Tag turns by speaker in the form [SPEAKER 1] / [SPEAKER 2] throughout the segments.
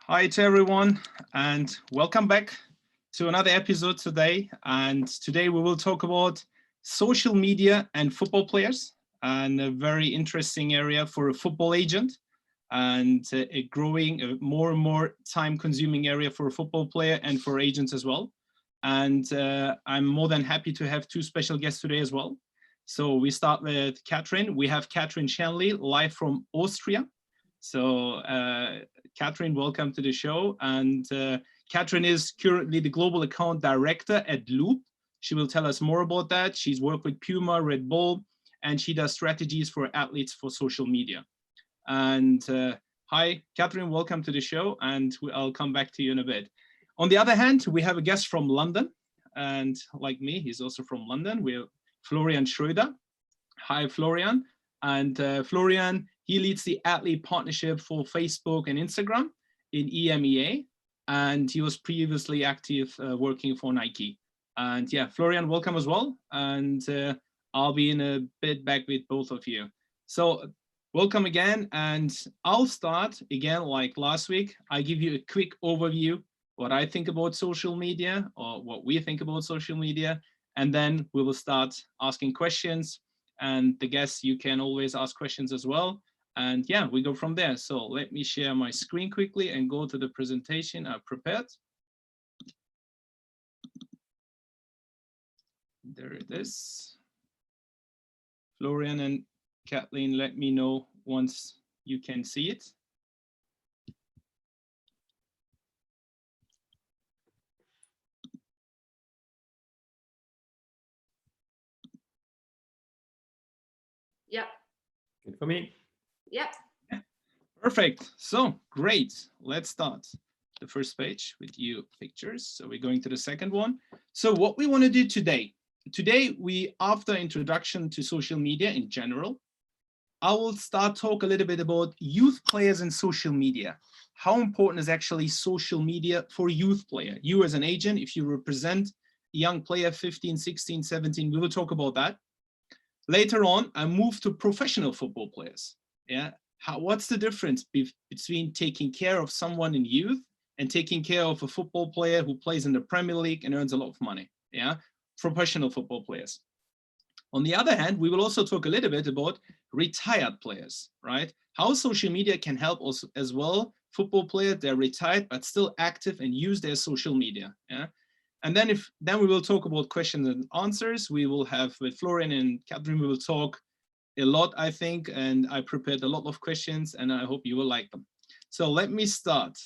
[SPEAKER 1] Hi to everyone, and welcome back to another episode today. And today we will talk about social media and football players, and a very interesting area for a football agent, and a growing, more and more time-consuming area for a football player and for agents as well. And I'm more than happy to have two special guests today as well. So we start with Catherine. We have Catherine Shanley live from Austria. So Catherine, welcome to the show. And Catherine is currently the Global Account Director at Loop. She will tell us more about that. She's worked with Puma, Red Bull, and she does strategies for athletes for social media. And hi, Catherine, welcome to the show. And I'll come back to you in a bit. On the other hand, we have a guest from London. And like me, he's also from London. We have Florian Schröder. Hi, Florian. And Florian, he leads the athlete partnership for Facebook and Instagram in EMEA. And he was previously active working for Nike. And yeah, Florian, welcome as well. And I'll be in a bit back with both of you. So welcome again. And I'll start again, like last week. I give you a quick overview, what I think about social media or what we think about social media. And then we will start asking questions. And the guests, you can always ask questions as well. And yeah, we go from there. So let me share my screen quickly and go to the presentation I've prepared. There it is. Florian and Kathleen, let me know once you can see it.
[SPEAKER 2] Yep.
[SPEAKER 3] Good for me.
[SPEAKER 2] Yep.
[SPEAKER 1] Yeah. Perfect. So great. Let's start the first page with you pictures. So we're going to the second one. So what we want to do today, after introduction to social media in general, I will start talk a little bit about youth players and social media. How important is actually social media for a youth player? You as an agent, if you represent a young player, 15, 16, 17, we will talk about that. Later on, I move to professional football players. Yeah, what's the difference between taking care of someone in youth and taking care of a football player who plays in the Premier League and earns a lot of money? Yeah, professional football players. On the other hand, we will also talk a little bit about retired players, right? How social media can help us as well. Football players, they're retired but still active and use their social media. Yeah. And then we will talk about questions and answers. We will have with Florian and Catherine, we will talk a lot, I think, and I prepared a lot of questions and I hope you will like them. So let me start.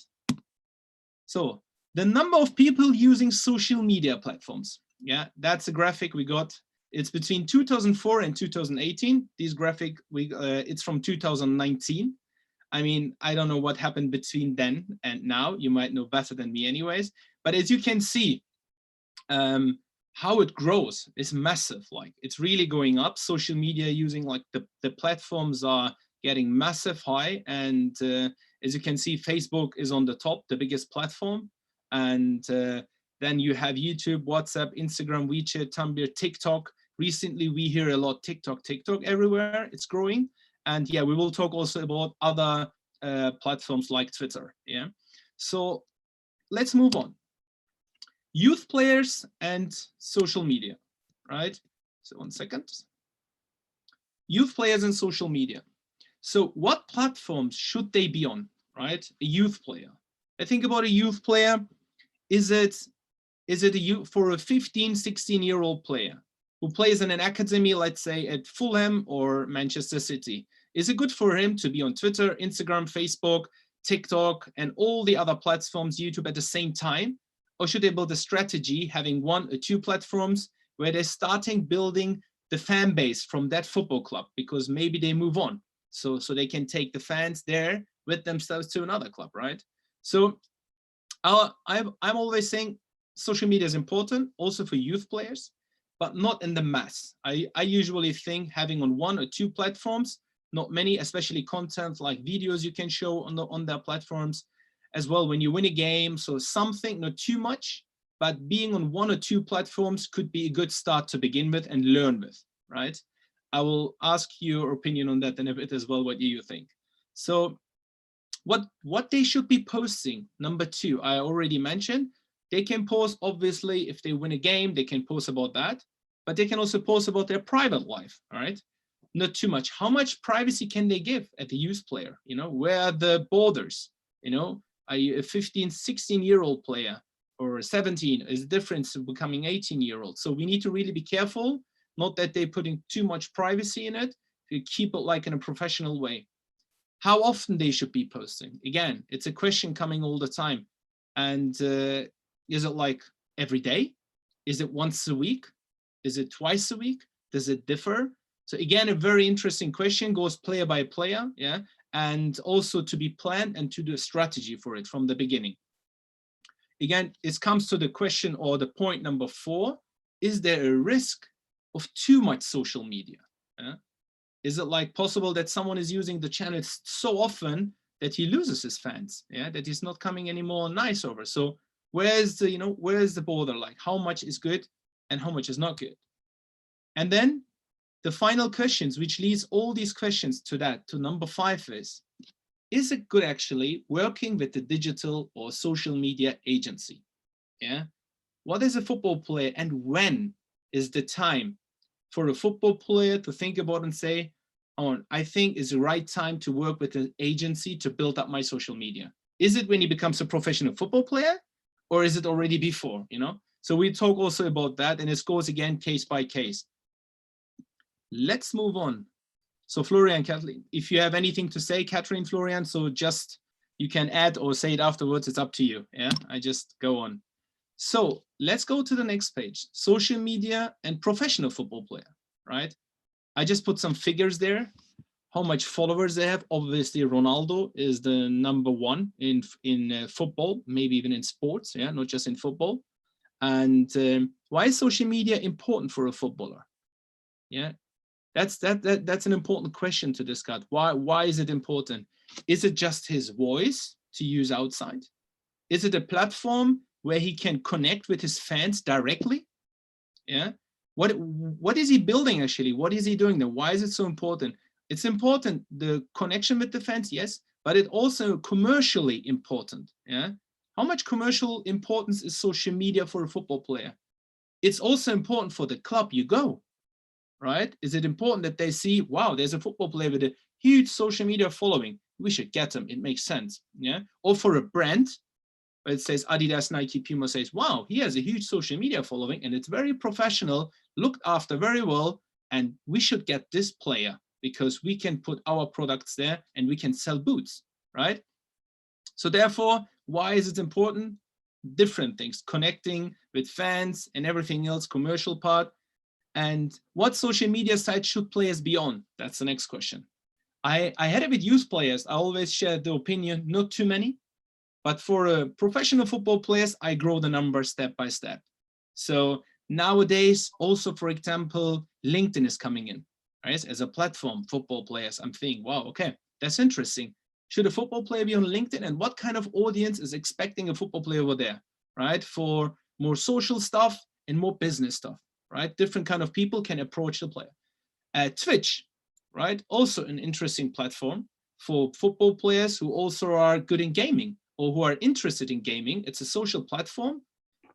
[SPEAKER 1] So the number of people using social media platforms. Yeah, that's a graphic we got. It's between 2004 and 2018. This graphic, it's from 2019. I mean, I don't know what happened between then and now. You might know better than me anyways. But as you can see, how it grows is massive. Like it's really going up. Social media using like the platforms are getting massive high. And as you can see, Facebook is on the top, the biggest platform. And then you have YouTube, WhatsApp, Instagram, WeChat, Tumblr, TikTok. Recently, we hear a lot TikTok everywhere. It's growing. And yeah, we will talk also about other platforms like Twitter. Yeah. So let's move on. Youth players and social media, right? So 1 second. Youth players and social media. So what platforms should they be on, right? A youth player. I think about a youth player. Is it for a 15, 16-year-old player who plays in an academy, let's say at Fulham or Manchester City? Is it good for him to be on Twitter, Instagram, Facebook, TikTok, and all the other platforms, YouTube at the same time? Or should they build a strategy having 1 or 2 platforms where they're starting building the fan base from that football club, because maybe they move on. So they can take the fans there with themselves to another club, right? So I'm always saying social media is important also for youth players, but not in the mass. I usually think having on 1 or 2 platforms, not many, especially content like videos you can show on their platforms as well when you win a game. So something, not too much, but being on 1 or 2 platforms could be a good start to begin with and learn with, right? I will ask your opinion on that and a bit as well, what you think. So what they should be posting. Number 2, I already mentioned, they can post, obviously, if they win a game, they can post about that, but they can also post about their private life, all right? Not too much. How much privacy can they give at the youth player? You know, where are the borders? You know, are you a 15, 16-year-old player or 17 is different to becoming 18-year-old. So we need to really be careful, not that they're putting too much privacy in it, to keep it like in a professional way. How often they should be posting? Again, it's a question coming all the time. And is it like every day? Is it once a week? Is it twice a week? Does it differ? So again, a very interesting question, goes player by player, yeah, and also to be planned and to do a strategy for it from the beginning. Again, it comes to the question or the point number 4, is there a risk of too much social media? Yeah? Is it like possible that someone is using the channel so often that he loses his fans, yeah, that he's not coming anymore nice over? So where's the, you know, where's the border? Like how much is good and how much is not good? And then the final questions, which leads all these questions to that, to number 5 is it good actually working with the digital or social media agency? Yeah. What is a football player and when is the time for a football player to think about and say, oh, I think it's the right time to work with an agency to build up my social media? Is it when he becomes a professional football player or is it already before, you know? So we talk also about that, and it goes again case by case. Let's move on. So Florian, Kathleen, if you have anything to say, Catherine, Florian, so just you can add or say it afterwards, it's up to you. Yeah, I just go on. So let's go to the next page, social media and professional football player, right? I just put some figures there, how much followers they have. Obviously, Ronaldo is the number 1 in football, maybe even in sports, yeah, not just in football. And why is social media important for a footballer? Yeah, that's an important question to discuss. Why is it important? Is it just his voice to use outside? Is it a platform where he can connect with his fans directly? Yeah. What is he building actually? What is he doing there? Why is it so important? It's important, the connection with the fans, yes, but it also commercially important. Yeah. How much commercial importance is social media for a football player? It's also important for the club you go, right? Is it important that they see, wow, there's a football player with a huge social media following, we should get him, it makes sense, yeah? Or for a brand, it says Adidas, Nike, Puma says, wow, he has a huge social media following and it's very professional, looked after very well, and we should get this player because we can put our products there and we can sell boots, right? So therefore, why is it important? Different things, connecting with fans and everything else, commercial part. And what social media sites should players be on? That's the next question. I had it with youth players. I always share the opinion, not too many, but for professional football players, I grow the numbers step by step. So nowadays, also, for example, LinkedIn is coming in, right? As a platform, football players, I'm thinking, wow, okay, that's interesting. Should a football player be on LinkedIn? And what kind of audience is expecting a football player over there, right? For more social stuff and more business stuff, right? Different kind of people can approach the player. Twitch, right? Also an interesting platform for football players who also are good in gaming or who are interested in gaming. It's a social platform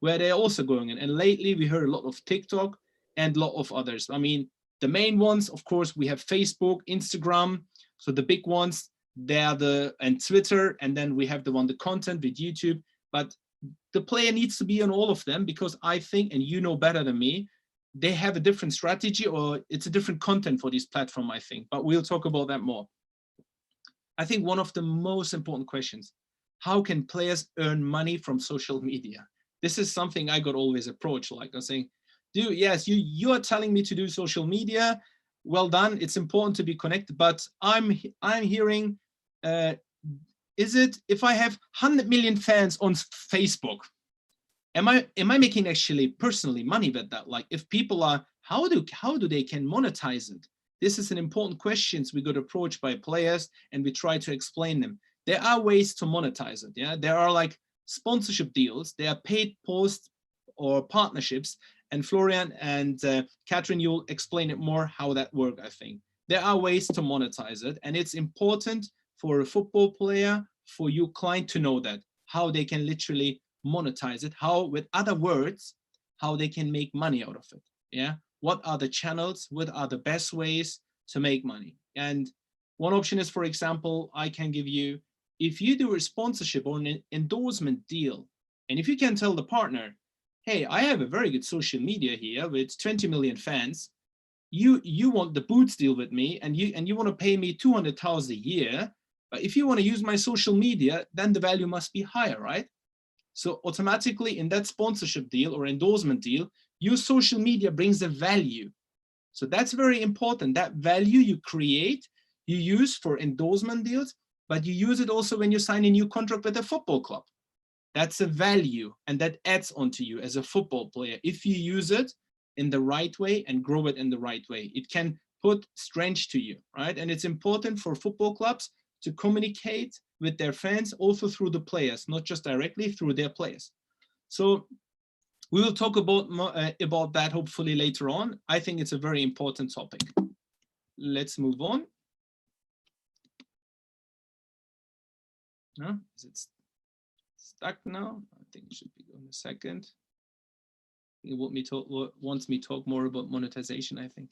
[SPEAKER 1] where they're also going in. And lately we heard a lot of TikTok and a lot of others. I mean, the main ones, of course, we have Facebook, Instagram. So the big ones, and Twitter, and then we have the content with YouTube. But the player needs to be on all of them because I think, and you know better than me, they have a different strategy or it's a different content for this platform, I think, but we'll talk about that more. I think one of the most important questions, how can players earn money from social media? This is something I got always approached, like I'm saying, dude, yes, you are telling me to do social media, well done, it's important to be connected, but I'm hearing, is it, if I have 100 million fans on Facebook, am I making actually personally money with that? Like if people are, how do they can monetize it? This is an important question we got approached by players and we try to explain them. There are ways to monetize it. Yeah, there are like sponsorship deals, there are paid posts or partnerships, and Florian and Catherine, you'll explain it more how that works, I think. There are ways to monetize it, and it's important for a football player, for your client to know that, how they can literally monetize it, how, with other words, how they can make money out of it. Yeah. What are the channels? What are the best ways to make money? And one option is, for example, I can give you, if you do a sponsorship or an endorsement deal, and if you can tell the partner, hey, I have a very good social media here with 20 million fans. You want the boots deal with me, and you want to pay me 200,000 a year. But if you want to use my social media, then the value must be higher, right? So automatically in that sponsorship deal or endorsement deal, your social media brings a value. So that's very important. That value you create, you use for endorsement deals, but you use it also when you sign a new contract with a football club. That's a value, and that adds onto you as a football player. If you use it in the right way and grow it in the right way, it can put strength to you, right? And it's important for football clubs to communicate with their fans also through the players, not just directly through their players. So we will talk about that hopefully later on. I think it's a very important topic. Let's move on. No, is it stuck now? I think it should be on a second. It wants me to talk more about monetization, I think.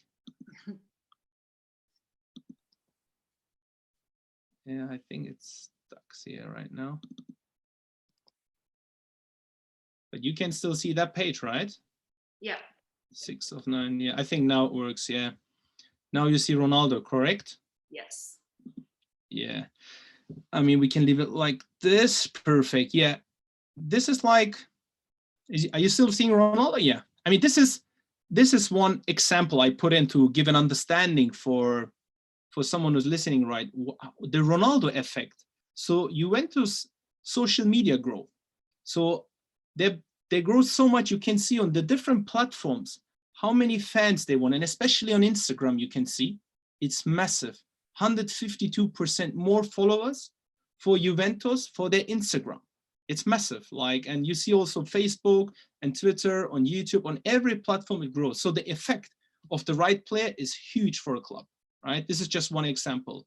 [SPEAKER 1] Yeah, I think it's stuck here right now. But you can still see that page, right?
[SPEAKER 2] Yeah.
[SPEAKER 1] 6 of 9. Yeah, I think now it works. Yeah. Now you see Ronaldo, correct?
[SPEAKER 2] Yes.
[SPEAKER 1] Yeah. I mean, we can leave it like this. Perfect. Yeah. This is like, are you still seeing Ronaldo? Yeah. I mean, this is one example I put in to give an understanding for someone who's listening, right? The Ronaldo effect. So you went to social media growth. So they grow so much. You can see on the different platforms how many fans they want, and especially on Instagram, you can see it's massive. 152% more followers for Juventus for their Instagram. It's massive. Like, and you see also Facebook and Twitter, on YouTube, on every platform it grows. So the effect of the right player is huge for a club, right? This is just one example.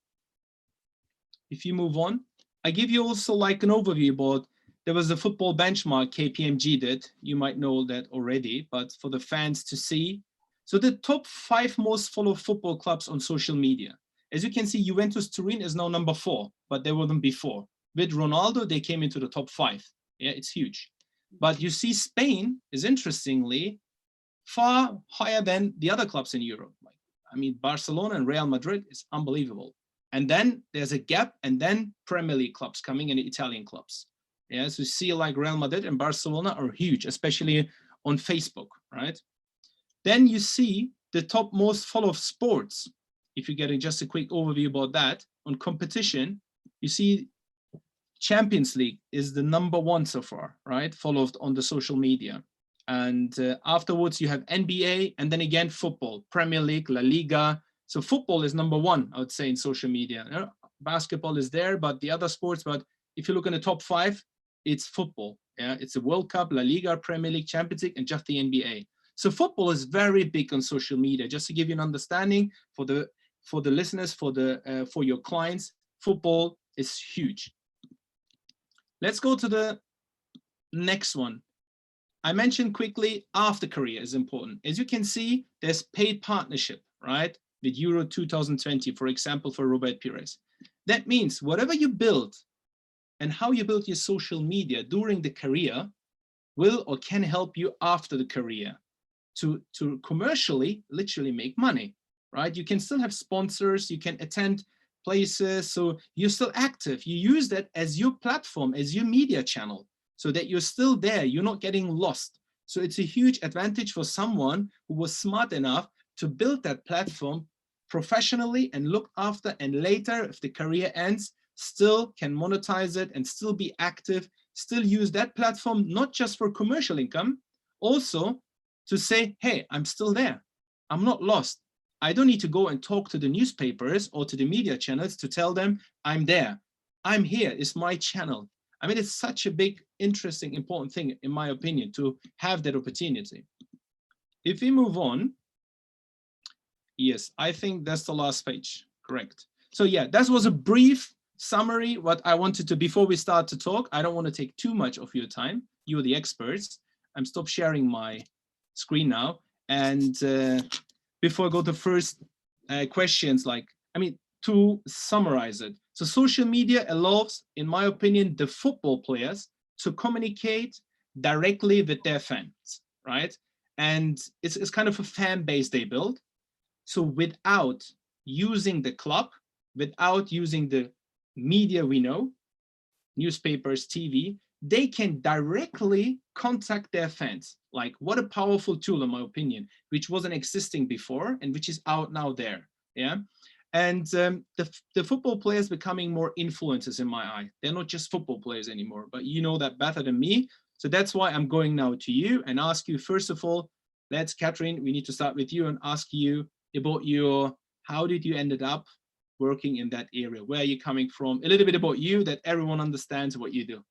[SPEAKER 1] If you move on, I give you also like an overview about, there was a football benchmark KPMG did. You might know that already, but for the fans to see. So the top 5 most followed football clubs on social media. As you can see, Juventus Turin is now number 4, but they weren't before. With Ronaldo, they came into the top 5. Yeah, it's huge. But you see Spain is interestingly far higher than the other clubs in Europe. Like, I mean, Barcelona and Real Madrid is unbelievable. And then there's a gap, and then Premier League clubs coming in, Italian clubs. Yeah, so you see like Real Madrid and Barcelona are huge, especially on Facebook, right? Then you see the top most followed sports. If you're getting just a quick overview about that, on competition, you see Champions League is the number 1 so far, right? Followed on the social media. And afterwards you have NBA, and then again football, Premier League, La Liga. So football is number 1, I would say, in social media. Basketball is there, but the other sports, but if you look in the top 5, it's football. Yeah, it's the World Cup, La Liga, Premier League, Champions League, and just the NBA. So football is very big on social media. Just to give you an understanding for the listeners, for your clients, football is huge. Let's go to the next one. I mentioned quickly after career is important. As you can see, there's paid partnership, right? With Euro 2020, for example, for Robert Pires. That means whatever you build and how you build your social media during the career will or can help you after the career to commercially literally make money, right? You can still have sponsors, you can attend places, so you're still active. You use that as your platform, as your media channel, so that you're still there, you're not getting lost. So it's a huge advantage for someone who was smart enough to build that platform professionally and look after, and later, if the career ends, still can monetize it and still be active, still use that platform, not just for commercial income, also to say, hey, I'm still there. I'm not lost. I don't need to go and talk to the newspapers or to the media channels to tell them I'm there. I'm here. It's my channel. I mean, it's such a big, interesting, important thing, in my opinion, to have that opportunity. If we move on, yes, I think that's the last page, correct. So yeah, that was a brief summary, what I wanted to, before we start to talk, I don't want to take too much of your time. You're the experts. I'm stop sharing my screen now. And before I go to first questions, like, I mean, to summarize it. So social media allows, in my opinion, the football players to communicate directly with their fans, right? And it's kind of a fan base they build. So without using the club, without using the media we know, newspapers, TV, they can directly contact their fans. Like, what a powerful tool, in my opinion, which wasn't existing before and which is out now there. Yeah. And the football players becoming more influencers in my eye. They're not just football players anymore, but you know that better than me. So that's why I'm going now to you and ask you, first of all, Catherine, we need to start with you and ask you about how did you ended up working in that area? Where are you coming from? A little bit about you, that everyone understands what you do.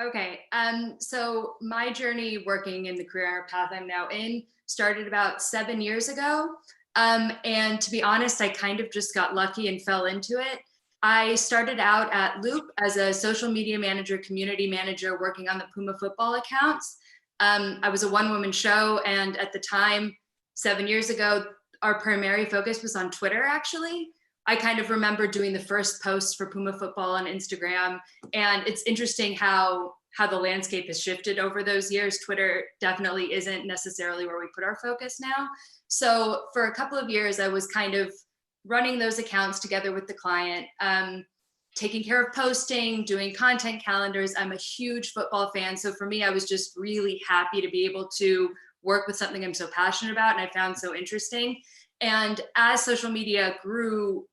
[SPEAKER 2] Okay. So my journey working in the career path I'm now in started about 7 years ago. And to be honest, I kind of just got lucky and fell into it. I started out at Loop as a social media manager, community manager, working on the Puma football accounts. I was a one-woman show, and at the time, 7 years ago, our primary focus was on Twitter, actually. I kind of remember doing the first post for Puma football on Instagram, and it's interesting how the landscape has shifted over those years. Twitter definitely isn't necessarily where we put our focus now. So for a couple of years, I was kind of running those accounts together with the client, taking care of posting, doing content calendars. I'm a huge football fan. So for me, I was just really happy to be able to work with something I'm so passionate about and I found so interesting. And as social media grew,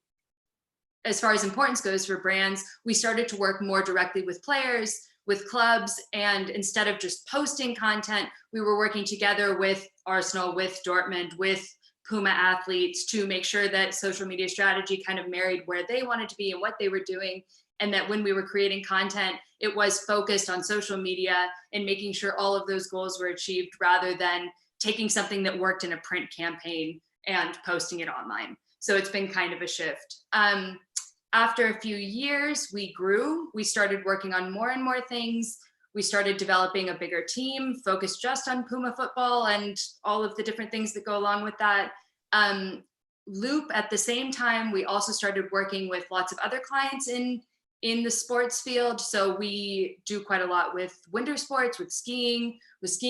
[SPEAKER 2] as far as importance goes for brands, we started to work more directly with players, with clubs, and instead of just posting content, we were working together with Arsenal, with Dortmund, with Puma athletes to make sure that social media strategy kind of married where they wanted to be and what they were doing. And that when we were creating content, it was focused on social media and making sure all of those goals were achieved rather than taking something that worked in a print campaign and posting it online. So it's been kind of a shift. After a few years, we grew. We started working on more and more things. We started developing a bigger team focused just on Puma football and all of the different things that go along with that. Loop, at the same time, we also started working with lots of other clients in the sports field. So we do quite a lot with winter sports, with skiing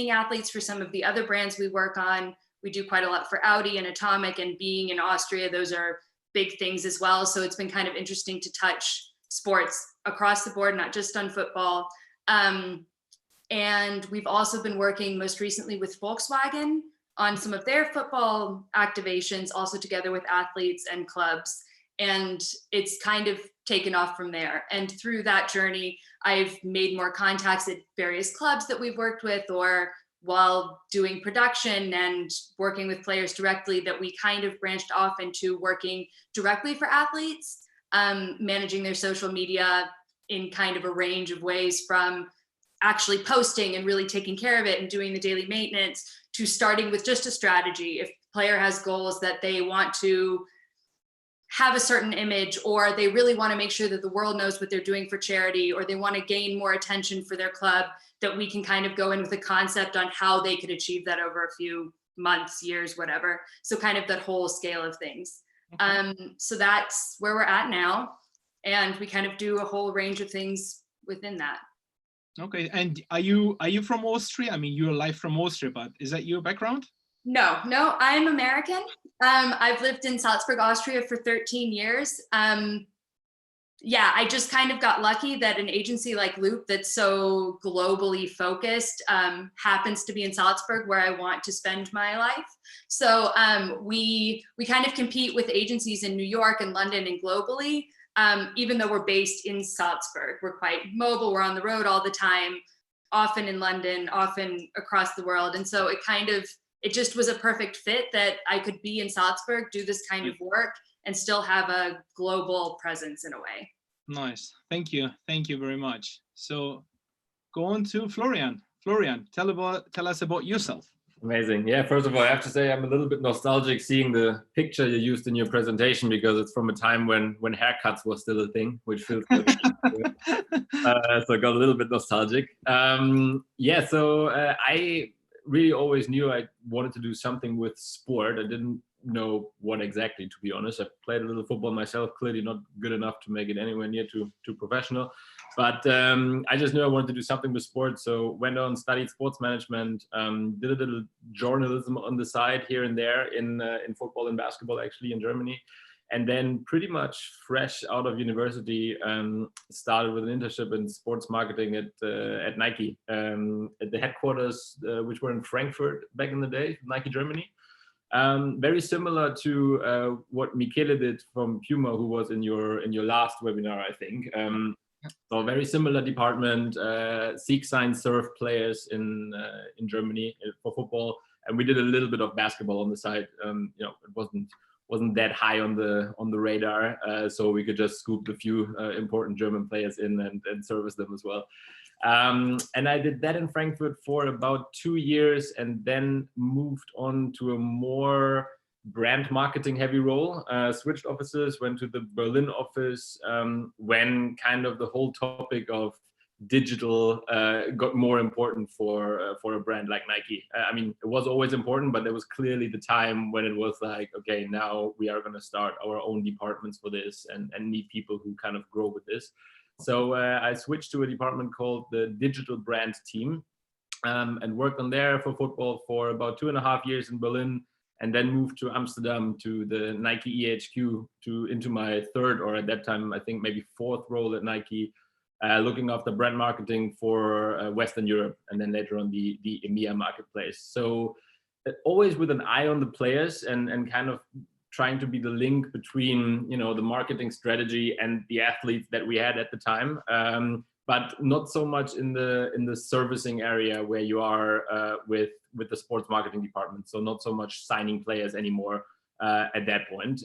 [SPEAKER 2] athletes for some of the other brands we work on. We do quite a lot for Audi and Atomic, and being in Austria, those are big things as well. So it's been kind of interesting to touch sports across the board, not just on football. And we've also been working most recently with Volkswagen on some of their football activations, also together with athletes and clubs. And it's kind of taken off from there. And through that journey, I've made more contacts at various clubs that we've worked with, or while doing production and working with players directly, that we kind of branched off into working directly for athletes, managing their social media in kind of a range of ways, from actually posting and really taking care of it and doing the daily maintenance, to starting with just a strategy. If a player has goals that they want to have a certain image, or they really want to make sure that the world knows what they're doing for charity, or they want to gain more attention for their club, that we can kind of go in with a concept on how they could achieve that over a few months, years, whatever. So kind of that whole scale of things. So that's where we're at now. And we kind of do a whole range of things within that.
[SPEAKER 1] Okay, and are you from Austria? I mean, you're live from Austria, but is that your background?
[SPEAKER 2] No, I'm American. I've lived in Salzburg, Austria for 13 years. Yeah, I just kind of got lucky that an agency like Loop, that's so globally focused, happens to be in Salzburg, where I want to spend my life. So we kind of compete with agencies in New York and London and globally. Even though we're based in Salzburg, we're quite mobile. We're on the road all the time, often in London, often across the world. And so it just was a perfect fit that I could be in Salzburg, do this kind of work, and still have a global presence in a way.
[SPEAKER 1] Nice. Thank you. Thank you very much. So go on to Florian. Florian, tell us about yourself.
[SPEAKER 3] Amazing. Yeah, first of all, I have to say I'm a little bit nostalgic seeing the picture you used in your presentation, because it's from a time when haircuts was still a thing, which feels good. So I got a little bit nostalgic. Yeah, so I really always knew I wanted to do something with sport. I didn't know what exactly, to be honest. I played a little football myself, clearly not good enough to make it anywhere near to professional. But I just knew I wanted to do something with sports. So went on, studied sports management, did a little journalism on the side here and there in football and basketball, actually, in Germany. And then pretty much fresh out of university, started with an internship in sports marketing at Nike, at the headquarters, which were in Frankfurt back in the day, Nike Germany. Very similar to what Michele did from Puma, who was in your last webinar, I think. So very similar department, seek, sign, serve players in Germany for football, and we did a little bit of basketball on the side. It wasn't that high on the radar, so we could just scoop a few important German players in and service them as well. And I did that in Frankfurt for about 2 years, and then moved on to a more brand marketing heavy role, switched offices, went to the Berlin office, when kind of the whole topic of digital got more important for a brand like Nike. I mean, it was always important, but there was clearly the time when it was like, okay, now we are going to start our own departments for this and need people who kind of grow with this. So I switched to a department called the digital brand team, and worked on there for football for about 2.5 years in Berlin, and then moved to Amsterdam to the Nike EHQ into my third, or at that time, I think maybe fourth role at Nike, looking after brand marketing for Western Europe, and then later on the EMEA marketplace. So always with an eye on the players and kind of trying to be the link between, the marketing strategy and the athletes that we had at the time. But not so much in the servicing area where you are with the sports marketing department. So not so much signing players anymore at that point.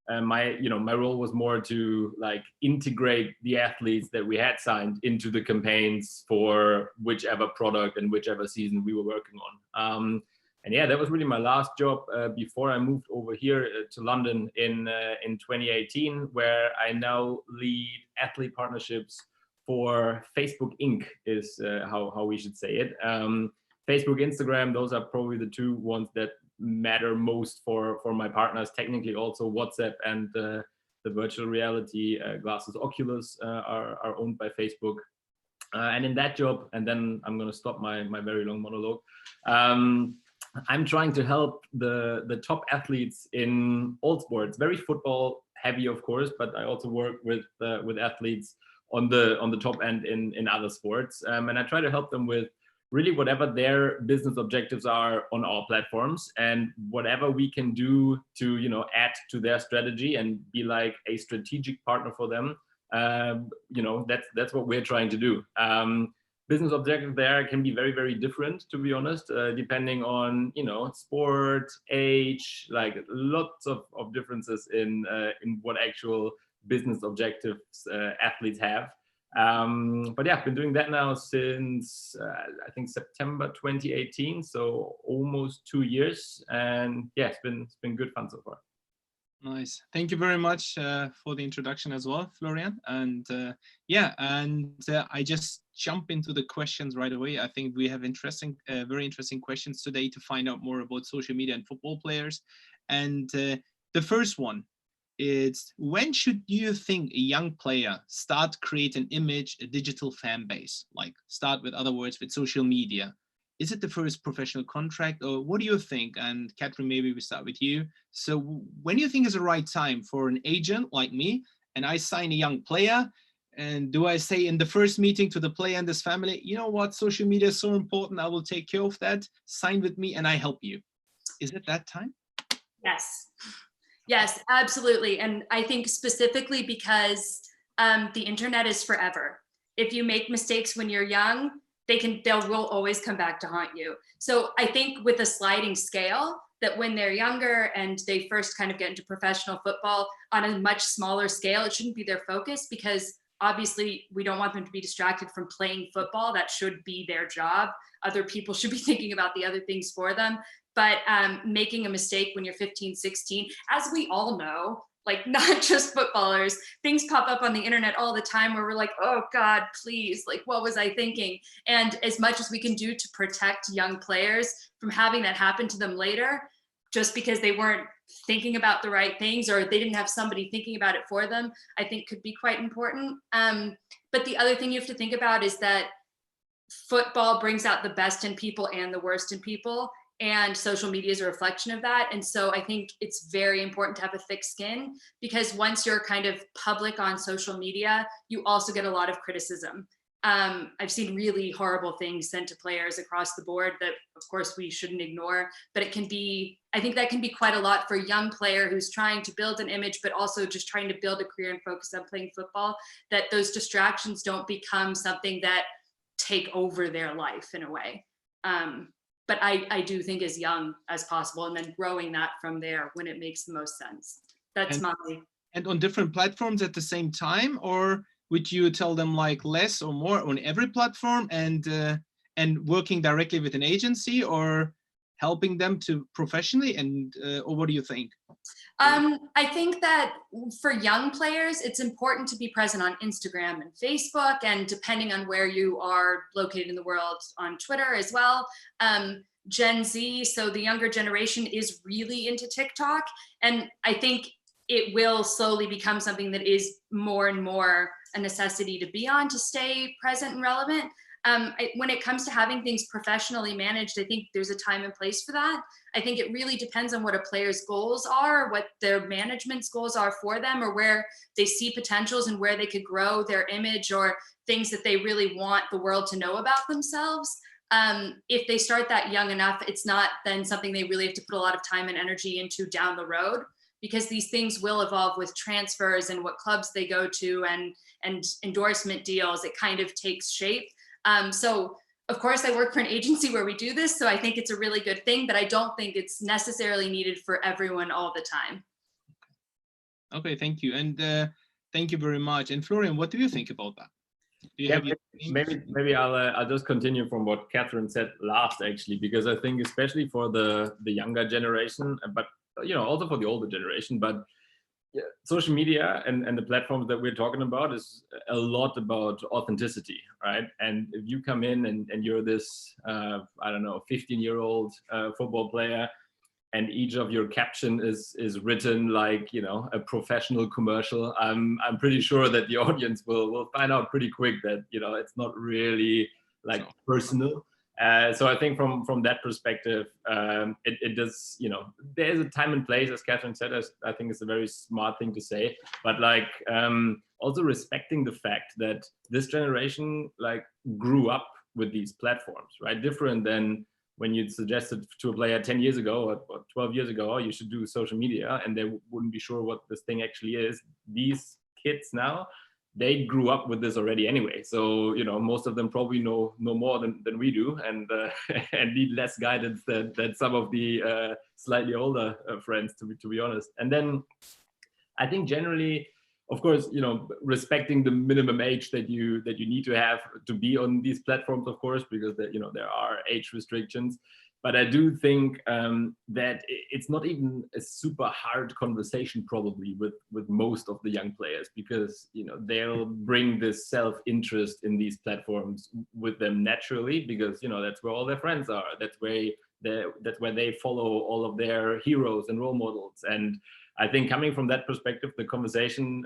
[SPEAKER 3] My role was more to like integrate the athletes that we had signed into the campaigns for whichever product and whichever season we were working on. And yeah, that was really my last job before I moved over here to London in 2018, where I now lead athlete partnerships for Facebook Inc. is how we should say it. Facebook, Instagram, those are probably the two ones that matter most for my partners. Technically also WhatsApp and the virtual reality glasses Oculus are owned by Facebook. And in that job, and then I'm going to stop my very long monologue, I'm trying to help the top athletes in all sports, very football heavy, of course, but I also work with athletes on the top end in other sports, and I try to help them with really whatever their business objectives are on our platforms, and whatever we can do to add to their strategy and be like a strategic partner for them. That's what we're trying to do. Business objectives there can be very, very different, to be honest, depending on sport, age, like lots of differences in what actual business objectives athletes have. But yeah, I've been doing that now since I think September 2018, so almost 2 years, and yeah, it's been good fun so far.
[SPEAKER 1] Nice. Thank you very much for the introduction as well, Florian. And I just jump into the questions right away. I think we have very interesting questions today to find out more about social media and football players. And the first one is, when should you think a young player start create an image, a digital fan base? Like start with other words with social media. Is it the first professional contract, or what do you think? And Catherine, maybe we start with you. So when do you think is the right time for an agent like me, and I sign a young player, and do I say in the first meeting to the player and his family, you know what, social media is so important, I will take care of that, sign with me and I help you? Is it that time?
[SPEAKER 2] Yes, absolutely. And I think specifically because the internet is forever. If you make mistakes when you're young, they will always come back to haunt you. So I think with a sliding scale, that when they're younger and they first kind of get into professional football on a much smaller scale, it shouldn't be their focus, because obviously we don't want them to be distracted from playing football. That should be their job. Other people should be thinking about the other things for them. But making a mistake when you're 15, 16, as we all know, like not just footballers, things pop up on the internet all the time where we're like, oh God, please, like what was I thinking? And as much as we can do to protect young players from having that happen to them later, just because they weren't thinking about the right things or they didn't have somebody thinking about it for them, I think could be quite important. But the other thing you have to think about is that football brings out the best in people and the worst in people. And social media is a reflection of that. And so I think it's very important to have a thick skin, because once you're kind of public on social media, you also get a lot of criticism. I've seen really horrible things sent to players across the board that, of course, we shouldn't ignore, but it can be, I think that can be quite a lot for a young player who's trying to build an image, but also just trying to build a career and focus on playing football, that those distractions don't become something that take over their life in a way. But I do think as young as possible, and then growing that from there when it makes the most sense. That's
[SPEAKER 1] And on different platforms at the same time, or would you tell them like less or more on every platform, and working directly with an agency, or helping them to professionally, and or what do you think?
[SPEAKER 2] I think that for young players, it's important to be present on Instagram and Facebook, and depending on where you are located in the world, on Twitter as well. Gen Z, so the younger generation, is really into TikTok. And I think it will slowly become something that is more and more a necessity to be on to stay present and relevant. When it comes to having things professionally managed, I think there's a time and place for that. I think it really depends on what a player's goals are, what their management's goals are for them, or where they see potentials and where they could grow their image, or things that they really want the world to know about themselves. If they start that young enough, it's not then something they really have to put a lot of time and energy into down the road, because these things will evolve with transfers and what clubs they go to, and endorsement deals. It kind of takes shape. So of course I work for an agency where we do this, so I think it's a really good thing, but I don't think it's necessarily needed for everyone all the time.
[SPEAKER 1] Okay, thank you. And thank you very much. And Florian, what do you think about that?
[SPEAKER 3] Maybe I'll just continue from what Catherine said last, actually, because I think especially for the younger generation, but also for the older generation, but social media and the platforms that we're talking about is a lot about authenticity, right? And if you come in and you're this, 15-year-old football player, and each of your caption is written like, a professional commercial, I'm pretty sure that the audience will find out pretty quick that, it's not really like personal. So I think from that perspective, it does, there's a time and place, as Catherine said. I think it's a very smart thing to say, but like also respecting the fact that this generation like grew up with these platforms, right? Different than when you suggested to a player 10 years ago or 12 years ago, oh, you should do social media, and they wouldn't be sure what this thing actually is. These kids now, they grew up with this already anyway. So, most of them probably know more than we do, and and need less guidance than some of the slightly older friends, to be honest. And then I think generally, of course, respecting the minimum age that you need to have to be on these platforms, of course, because there are age restrictions. But I do think that it's not even a super hard conversation probably with most of the young players, because they'll bring this self-interest in these platforms with them naturally, because that's where all their friends are. That's where they follow all of their heroes and role models. And I think coming from that perspective, the conversation,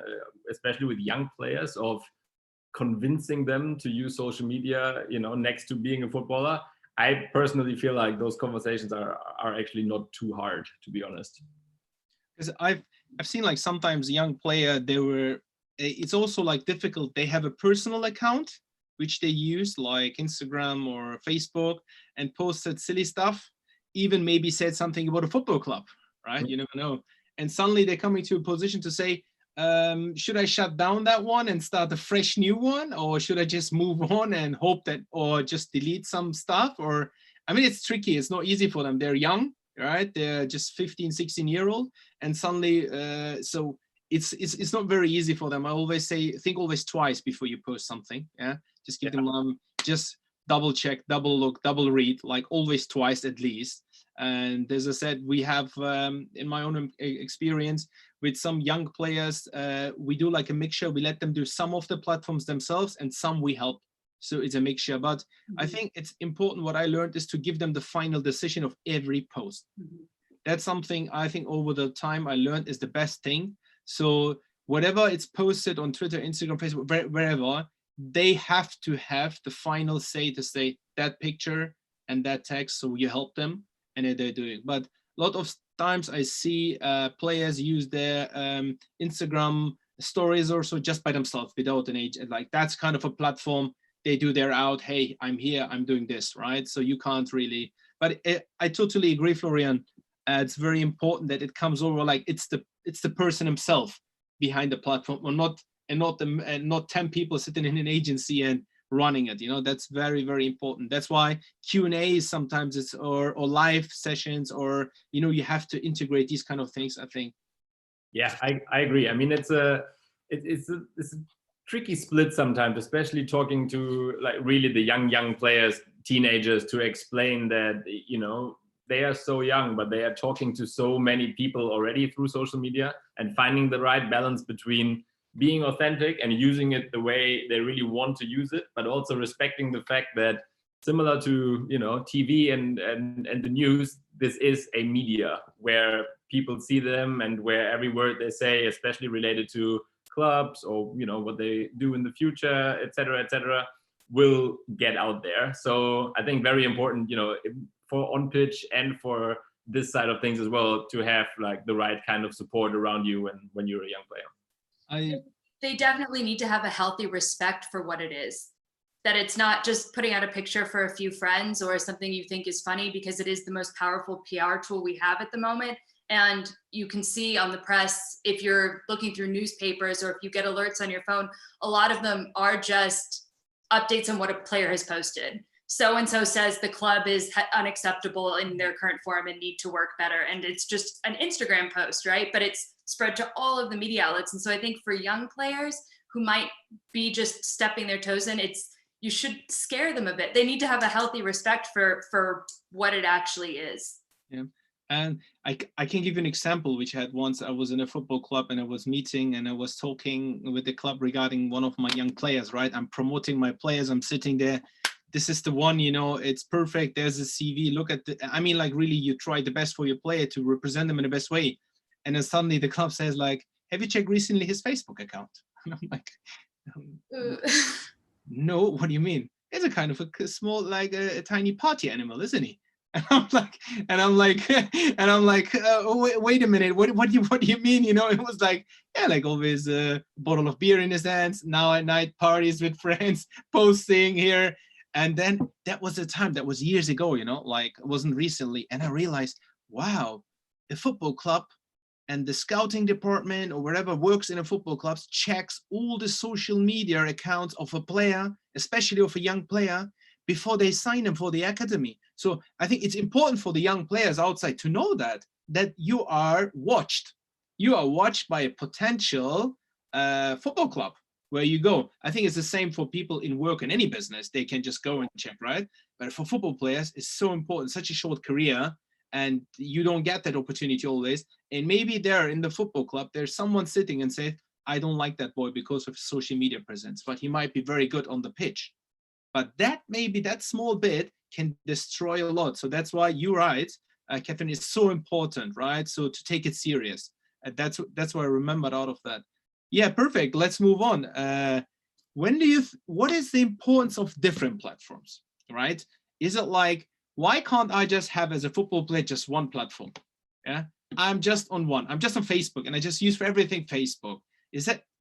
[SPEAKER 3] especially with young players, of convincing them to use social media, next to being a footballer, I personally feel like those conversations are actually not too hard, to be honest.
[SPEAKER 1] Because I've seen like sometimes a young player, it's also like difficult. They have a personal account which they use like Instagram or Facebook, and posted silly stuff, even maybe said something about a football club, right? You never know. And suddenly they're coming to a position to say, should I shut down that one and start a fresh new one, or should I just move on and hope that, or just delete some stuff? Or, I mean, it's tricky. It's not easy for them. They're young, right? They're just 15, 16-year-old. And suddenly, so it's not very easy for them. I always say, think always twice before you post something. Yeah, just give them just double check, double look, double read, like always twice at least. And as I said, we have in my own experience with some young players, we do like a mixture. We let them do some of the platforms themselves and some we help. So it's a mixture. But I think it's important. What I learned is to give them the final decision of every post. That's something I think over the time I learned is the best thing. So whatever it's posted on Twitter, Instagram, Facebook, wherever, they have to have the final say to say that picture and that text. So you help them and they're doing. But a lot of times I see players use their Instagram stories also just by themselves without an agent. Like that's kind of a platform. They do their out, hey, I'm here, I'm doing this, right? So you can't really, but I totally agree, Florian. It's very important that it comes over like it's the person himself behind the platform, or not 10 people sitting in an agency and running it. You know, that's very, very important. That's why Q&As sometimes it's or live sessions, or you know, you have to integrate these kind of things, I think.
[SPEAKER 3] Yeah, I agree. I mean, it's a tricky split sometimes, especially talking to like really the young players, teenagers, to explain that, you know, they are so young, but they are talking to so many people already through social media, and finding the right balance between being authentic and using it the way they really want to use it, but also respecting the fact that similar to, you know, TV and the news, this is a media where people see them and where every word they say, especially related to clubs or, you know, what they do in the future, et cetera, will get out there. So I think very important, you know, for on pitch and for this side of things as well, to have like the right kind of support around you when you're a young player.
[SPEAKER 2] They definitely need to have a healthy respect for what it is. That it's not just putting out a picture for a few friends or something you think is funny, because it is the most powerful PR tool we have at the moment. And you can see on the press, if you're looking through newspapers or if you get alerts on your phone, a lot of them are just updates on what a player has posted. So-and-so says the club is unacceptable in their current form and need to work better. And it's just an Instagram post, right? But it's spread to all of the media outlets. And so I think for young players who might be just stepping their toes in, you should scare them a bit. They need to have a healthy respect for what it actually is.
[SPEAKER 1] Yeah. And I can give you an example, which I had once. I was in a football club and I was meeting and I was talking with the club regarding one of my young players, right? I'm promoting my players. I'm sitting there. This is the one, you know, it's perfect. There's a CV. Look at I mean, like really, you try the best for your player to represent them in the best way. And then suddenly the club says like, have you checked recently his Facebook account? And I'm like, no, what do you mean? It's a kind of a small, like a tiny party animal, isn't he? And I'm like, wait a minute, what do you mean? You know, it was like, yeah, like always a bottle of beer in his hands, now at night parties with friends, posting here. And then that was the time, that was years ago, you know, like it wasn't recently. And I realized, wow, a football club and the scouting department or wherever works in a football club checks all the social media accounts of a player, especially of a young player, before they sign them for the academy. So I think it's important for the young players outside to know that you are watched. You are watched by a potential football club where you go. I think it's the same for people in work and any business. They can just go and check, right? But for football players, it's so important, such a short career, and you don't get that opportunity always. And maybe there in the football club, there's someone sitting and say, I don't like that boy because of social media presence, but he might be very good on the pitch. But that small bit can destroy a lot. So that's why you're right, Catherine, is so important, right? So to take it serious. That's what I remembered out of that. Yeah, perfect. Let's move on. What is the importance of different platforms, right? Is it like, why can't I just have, as a football player, just one platform? Yeah, I'm just on one. I'm just on Facebook and I just use for everything Facebook.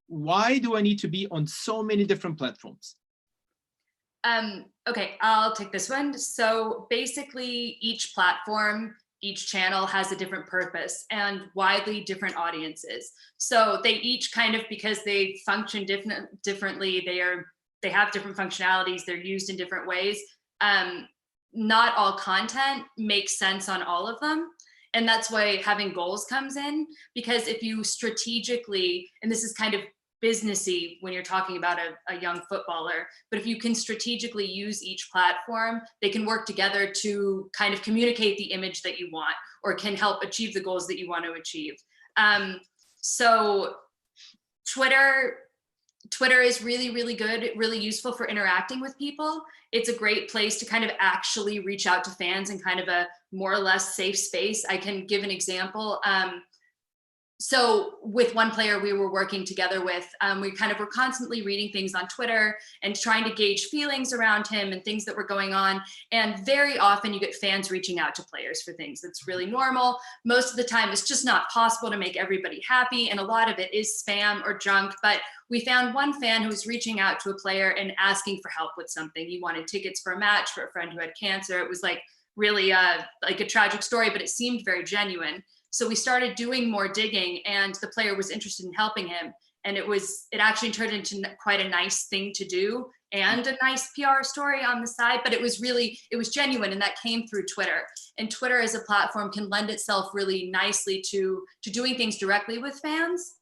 [SPEAKER 1] Why do I need to be on so many different platforms?
[SPEAKER 2] Okay, I'll take this one. So basically each platform, each channel has a different purpose and widely different audiences. So they each kind of, because they function differently, they have different functionalities, they're used in different ways. Not all content makes sense on all of them. And that's why having goals comes in, because if you strategically, and this is kind of businessy when you're talking about a young footballer, but if you can strategically use each platform, they can work together to kind of communicate the image that you want, or can help achieve the goals that you want to achieve. So Twitter is really, really good, really useful for interacting with people. It's a great place to kind of actually reach out to fans in kind of a more or less safe space. I can give an example. So with one player we were working together with, we kind of were constantly reading things on Twitter and trying to gauge feelings around him and things that were going on. And very often you get fans reaching out to players for things. That's really normal. Most of the time it's just not possible to make everybody happy. And a lot of it is spam or junk. But we found one fan who was reaching out to a player and asking for help with something. He wanted tickets for a match for a friend who had cancer. It was like really like a tragic story, but it seemed very genuine. So we started doing more digging, and the player was interested in helping him. And it actually turned into quite a nice thing to do and a nice PR story on the side, but it was genuine, and that came through Twitter. And Twitter as a platform can lend itself really nicely to doing things directly with fans,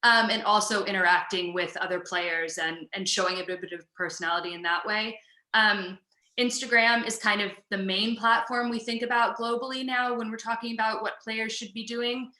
[SPEAKER 2] and also interacting with other players and showing a bit of personality in that way. Instagram is kind of the main platform we think about globally now when we're talking about what players should be doing.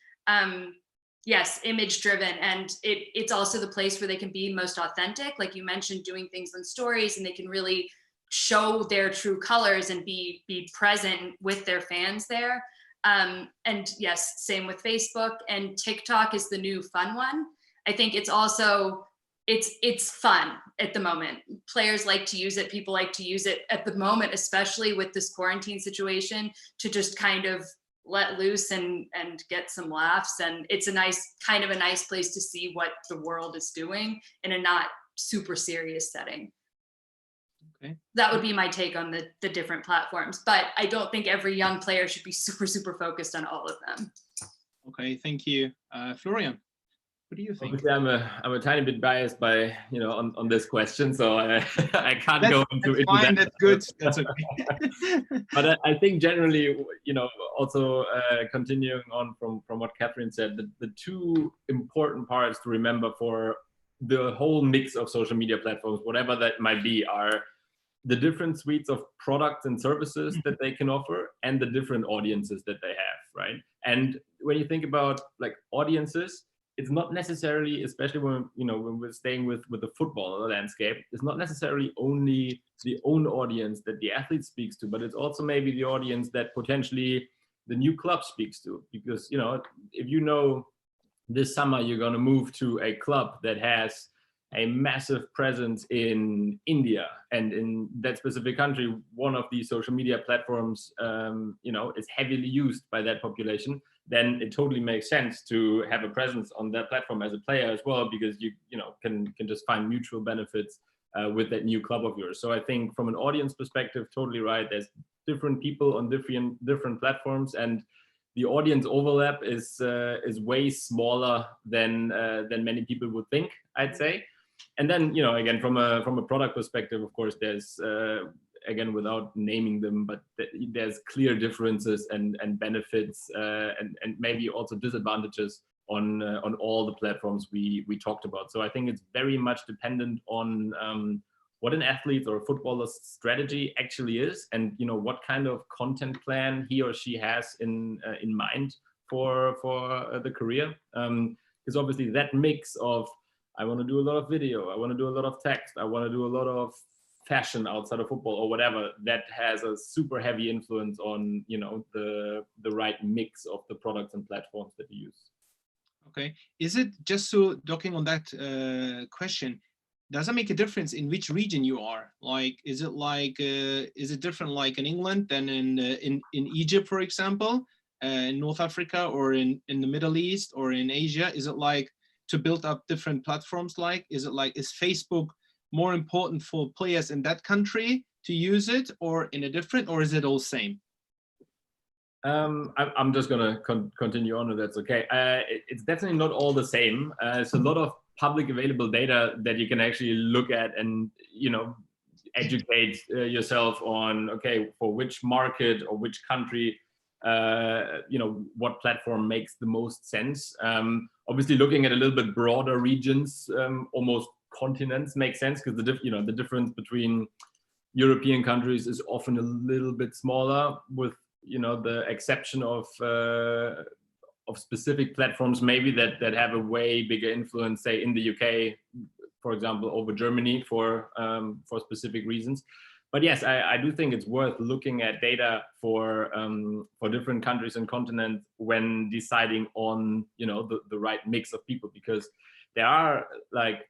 [SPEAKER 2] Yes, image driven. And it's also the place where they can be most authentic. Like you mentioned, doing things on stories, and they can really show their true colors and be present with their fans there. And yes, same with Facebook, and TikTok is the new fun one. I think it's also, it's fun at the moment. Players like to use it. People like to use it at the moment, especially with this quarantine situation, to just kind of let loose and get some laughs. And it's a nice place to see what the world is doing in a not super serious setting. Okay. That would be my take on the different platforms, but I don't think every young player should be super, super focused on all of them.
[SPEAKER 1] Okay, thank you. Florian, what do you think?
[SPEAKER 3] Obviously, I'm a tiny bit biased by, on this question, so I can't go into
[SPEAKER 1] fine,
[SPEAKER 3] that.
[SPEAKER 1] That's good. That's okay.
[SPEAKER 3] But I think generally, also continuing on from what Catherine said, the two important parts to remember for the whole mix of social media platforms, whatever that might be, are the different suites of products and services that they can offer, and the different audiences that they have, right? And when you think about like audiences, it's not necessarily, especially when we're staying with the football landscape, it's not necessarily only the own audience that the athlete speaks to, but it's also maybe the audience that potentially the new club speaks to. Because if this summer you're going to move to a club that has a massive presence in India, and in that specific country, one of these social media platforms, is heavily used by that population, then it totally makes sense to have a presence on that platform as a player as well, because you can just find mutual benefits with that new club of yours. So I think from an audience perspective, totally right. There's different people on different platforms, and the audience overlap is way smaller than many people would think, I'd say. And then, again, from a product perspective, of course, there's, again, without naming them, but there's clear differences and benefits and maybe also disadvantages on all the platforms we talked about. So I think it's very much dependent on what an athlete or a footballer's strategy actually is, and what kind of content plan he or she has in mind for the career. Because obviously that mix of, I want to do a lot of video, I want to do a lot of text, I want to do a lot of fashion outside of football or whatever, that has a super heavy influence on the right mix of the products and platforms that you use.
[SPEAKER 1] Okay, is it just so docking on that question? Does it make a difference in which region you are? Like, is it different like in England than in Egypt, for example, in North Africa, or in the Middle East, or in Asia? Is it like to build up different platforms? Is Facebook more important for players in that country to use it, or in a different, or is it all same?
[SPEAKER 3] I'm just gonna continue on if that's okay. It's definitely not all the same. It's a lot of public available data that you can actually look at and educate yourself on, okay, for which market or which country what platform makes the most sense. Obviously, looking at a little bit broader regions, almost continents, makes sense, because the difference between European countries is often a little bit smaller, with the exception of specific platforms maybe that have a way bigger influence, say in the UK, for example, over Germany for specific reasons. But yes, I do think it's worth looking at data for different countries and continents when deciding on the right mix of people, because there are, like,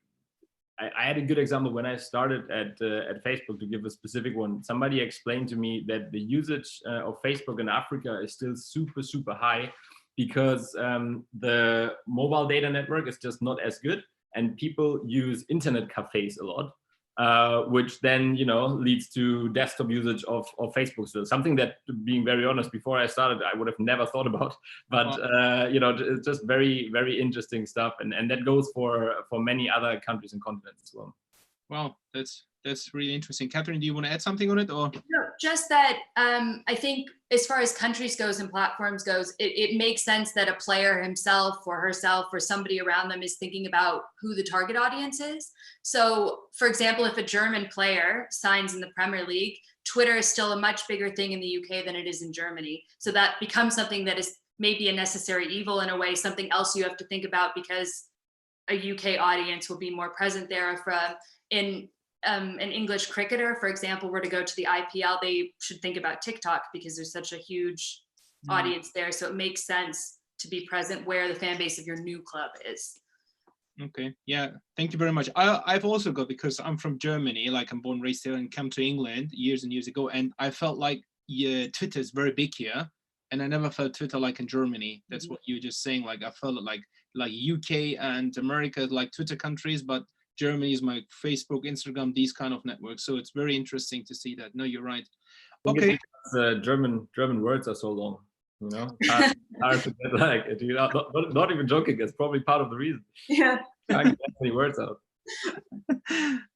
[SPEAKER 3] I had a good example when I started at Facebook, to give a specific one. Somebody explained to me that the usage of Facebook in Africa is still super, super high, because the mobile data network is just not as good, and people use internet cafes a lot, which then leads to desktop usage of Facebook. So something that, being very honest, before I started, I would have never thought about. But it's just very, very interesting stuff, and that goes for many other countries and continents as well.
[SPEAKER 1] Wow, that's really interesting. Catherine, do you want to add something on it, or?
[SPEAKER 2] No, just that I think as far as countries goes and platforms goes, it makes sense that a player himself or herself or somebody around them is thinking about who the target audience is. So, for example, if a German player signs in the Premier League, Twitter is still a much bigger thing in the UK than it is in Germany. So that becomes something that is maybe a necessary evil in a way, something else you have to think about, because a UK audience will be more present there. If an English cricketer, for example, were to go to the IPL, they should think about TikTok, because there's such a huge audience there. So it makes sense to be present where the fan base of your new club is.
[SPEAKER 1] Okay, yeah, thank you very much. I've also got, because I'm from Germany, like I'm born, raised here, and came to England years and years ago, and I felt like Twitter is very big here, and I never felt Twitter like in Germany. That's what you were just saying. Like I felt it like UK and America, like Twitter countries, but Germany is my Facebook, Instagram, these kind of networks. So it's very interesting to see that. No, you're right. Okay.
[SPEAKER 3] German words are so long, hard to get, like, not even joking. It's probably part of the reason.
[SPEAKER 2] Yeah.
[SPEAKER 3] I can't get many words out.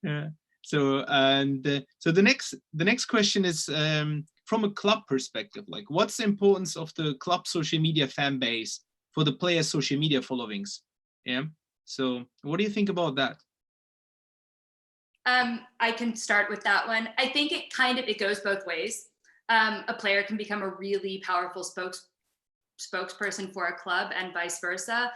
[SPEAKER 1] Yeah. So so the next question is from a club perspective. Like, what's the importance of the club social media fan base for the players' social media followings? Yeah. So what do you think about that?
[SPEAKER 2] I can start with that one. I think it goes both ways. A player can become a really powerful spokesperson for a club, and vice versa.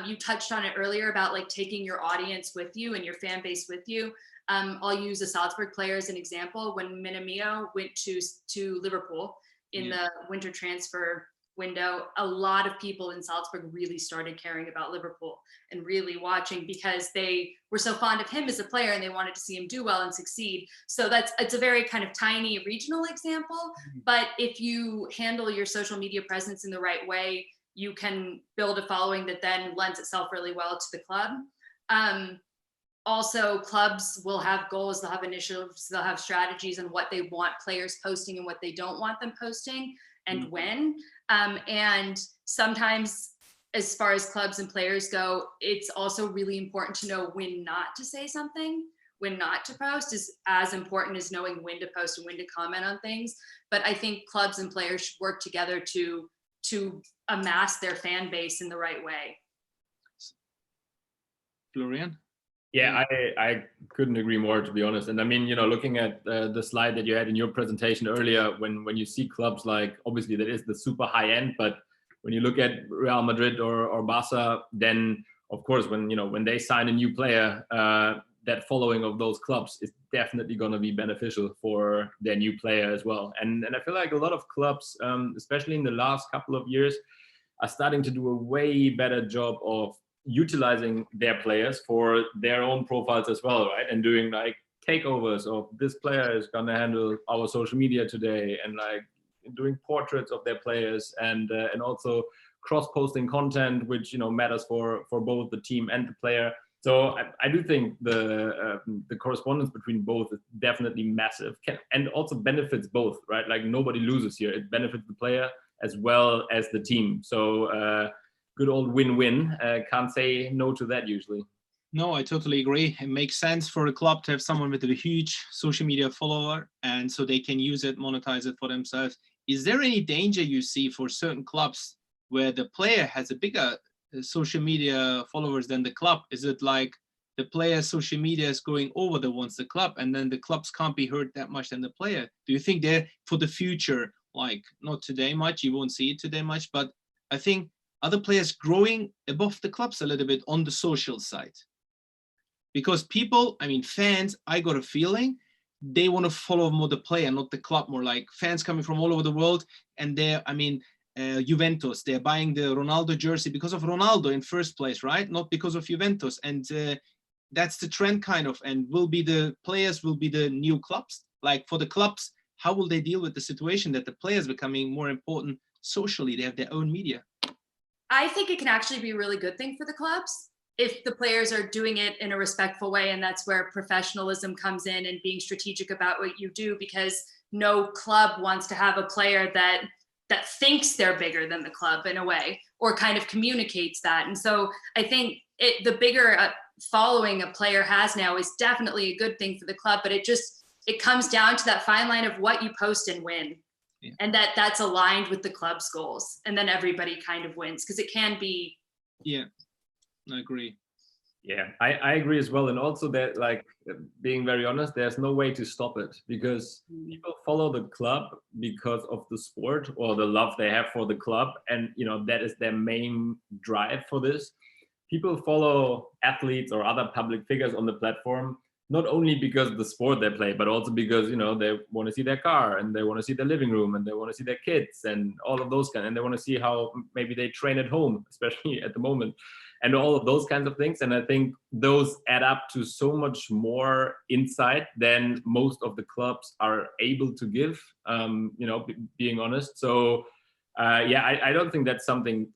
[SPEAKER 2] You touched on it earlier about like taking your audience with you and your fan base with you. I'll use a Salzburg player as an example. When Minamino went to Liverpool in the winter transfer window, a lot of people in Salzburg really started caring about Liverpool and really watching, because they were so fond of him as a player and they wanted to see him do well and succeed. So it's a very kind of tiny regional example, but if you handle your social media presence in the right way, you can build a following that then lends itself really well to the club. Also, clubs will have goals, they'll have initiatives, they'll have strategies on what they want players posting and what they don't want them posting, and when. And sometimes, as far as clubs and players go, it's also really important to know when not to say something. When not to post is as important as knowing when to post and when to comment on things. But I think clubs and players should work together to amass their fan base in the right way.
[SPEAKER 1] Florian?
[SPEAKER 3] Yeah, I couldn't agree more, to be honest. And I mean, looking at the slide that you had in your presentation earlier, when you see clubs like, obviously that is the super high end, but when you look at Real Madrid or Barca, then of course, when they sign a new player, that following of those clubs is definitely going to be beneficial for their new player as well. And I feel like a lot of clubs, especially in the last couple of years, are starting to do a way better job of utilizing their players for their own profiles as well, right? And doing like takeovers of, this player is gonna handle our social media today, and like doing portraits of their players, and also cross-posting content, which matters for both the team and the player. So I do think the correspondence between both is definitely massive, and also benefits both, right? Like nobody loses here. It benefits the player as well as the team. So good old win-win. Can't say no to that usually.
[SPEAKER 1] No, I totally agree. It makes sense for a club to have someone with a huge social media follower, and so they can use it, monetize it for themselves. is there any danger you see for certain clubs where the player has a bigger social media followers than the club? Is it like the player's social media is going over the ones the club, and then the clubs can't be heard that much than the player? Do you think they're for the future, like not today much, you won't see it today much, but I think other players growing above the clubs a little bit on the social side? Because people, I mean, fans, I got a feeling they want to follow more the player, not the club, more like fans coming from all over the world. And they're, I mean, Juventus, they're buying the Ronaldo jersey because of Ronaldo in first place, right? Not because of Juventus. And that's the trend kind of, and will be the players will be the new clubs. Like for the clubs, how will they deal with the situation that the players becoming more important socially? They have their own media.
[SPEAKER 2] I think it can actually be a really good thing for the clubs if the players are doing it in a respectful way. And that's where professionalism comes in and being strategic about what you do, because no club wants to have a player that thinks they're bigger than the club in a way, or kind of communicates that. And so I think the bigger following a player has now is definitely a good thing for the club, but it comes down to that fine line of what you post and when. Yeah. And that's aligned with the club's goals, and then everybody kind of wins, because it can be.
[SPEAKER 1] Yeah, I agree.
[SPEAKER 3] Yeah, I agree as well. And also that, like, being very honest, there's no way to stop it, because people follow the club because of the sport or the love they have for the club. And, you know, that is their main drive for this. People follow athletes or other public figures on the platform, not only because of the sport they play, but also because, you know, they want to see their car, and they want to see their living room, and they want to see their kids and all of those and they want to see how maybe they train at home, especially at the moment, and all of those kinds of things. And I think those add up to so much more insight than most of the clubs are able to give, you know, being honest. So yeah, I don't think that's something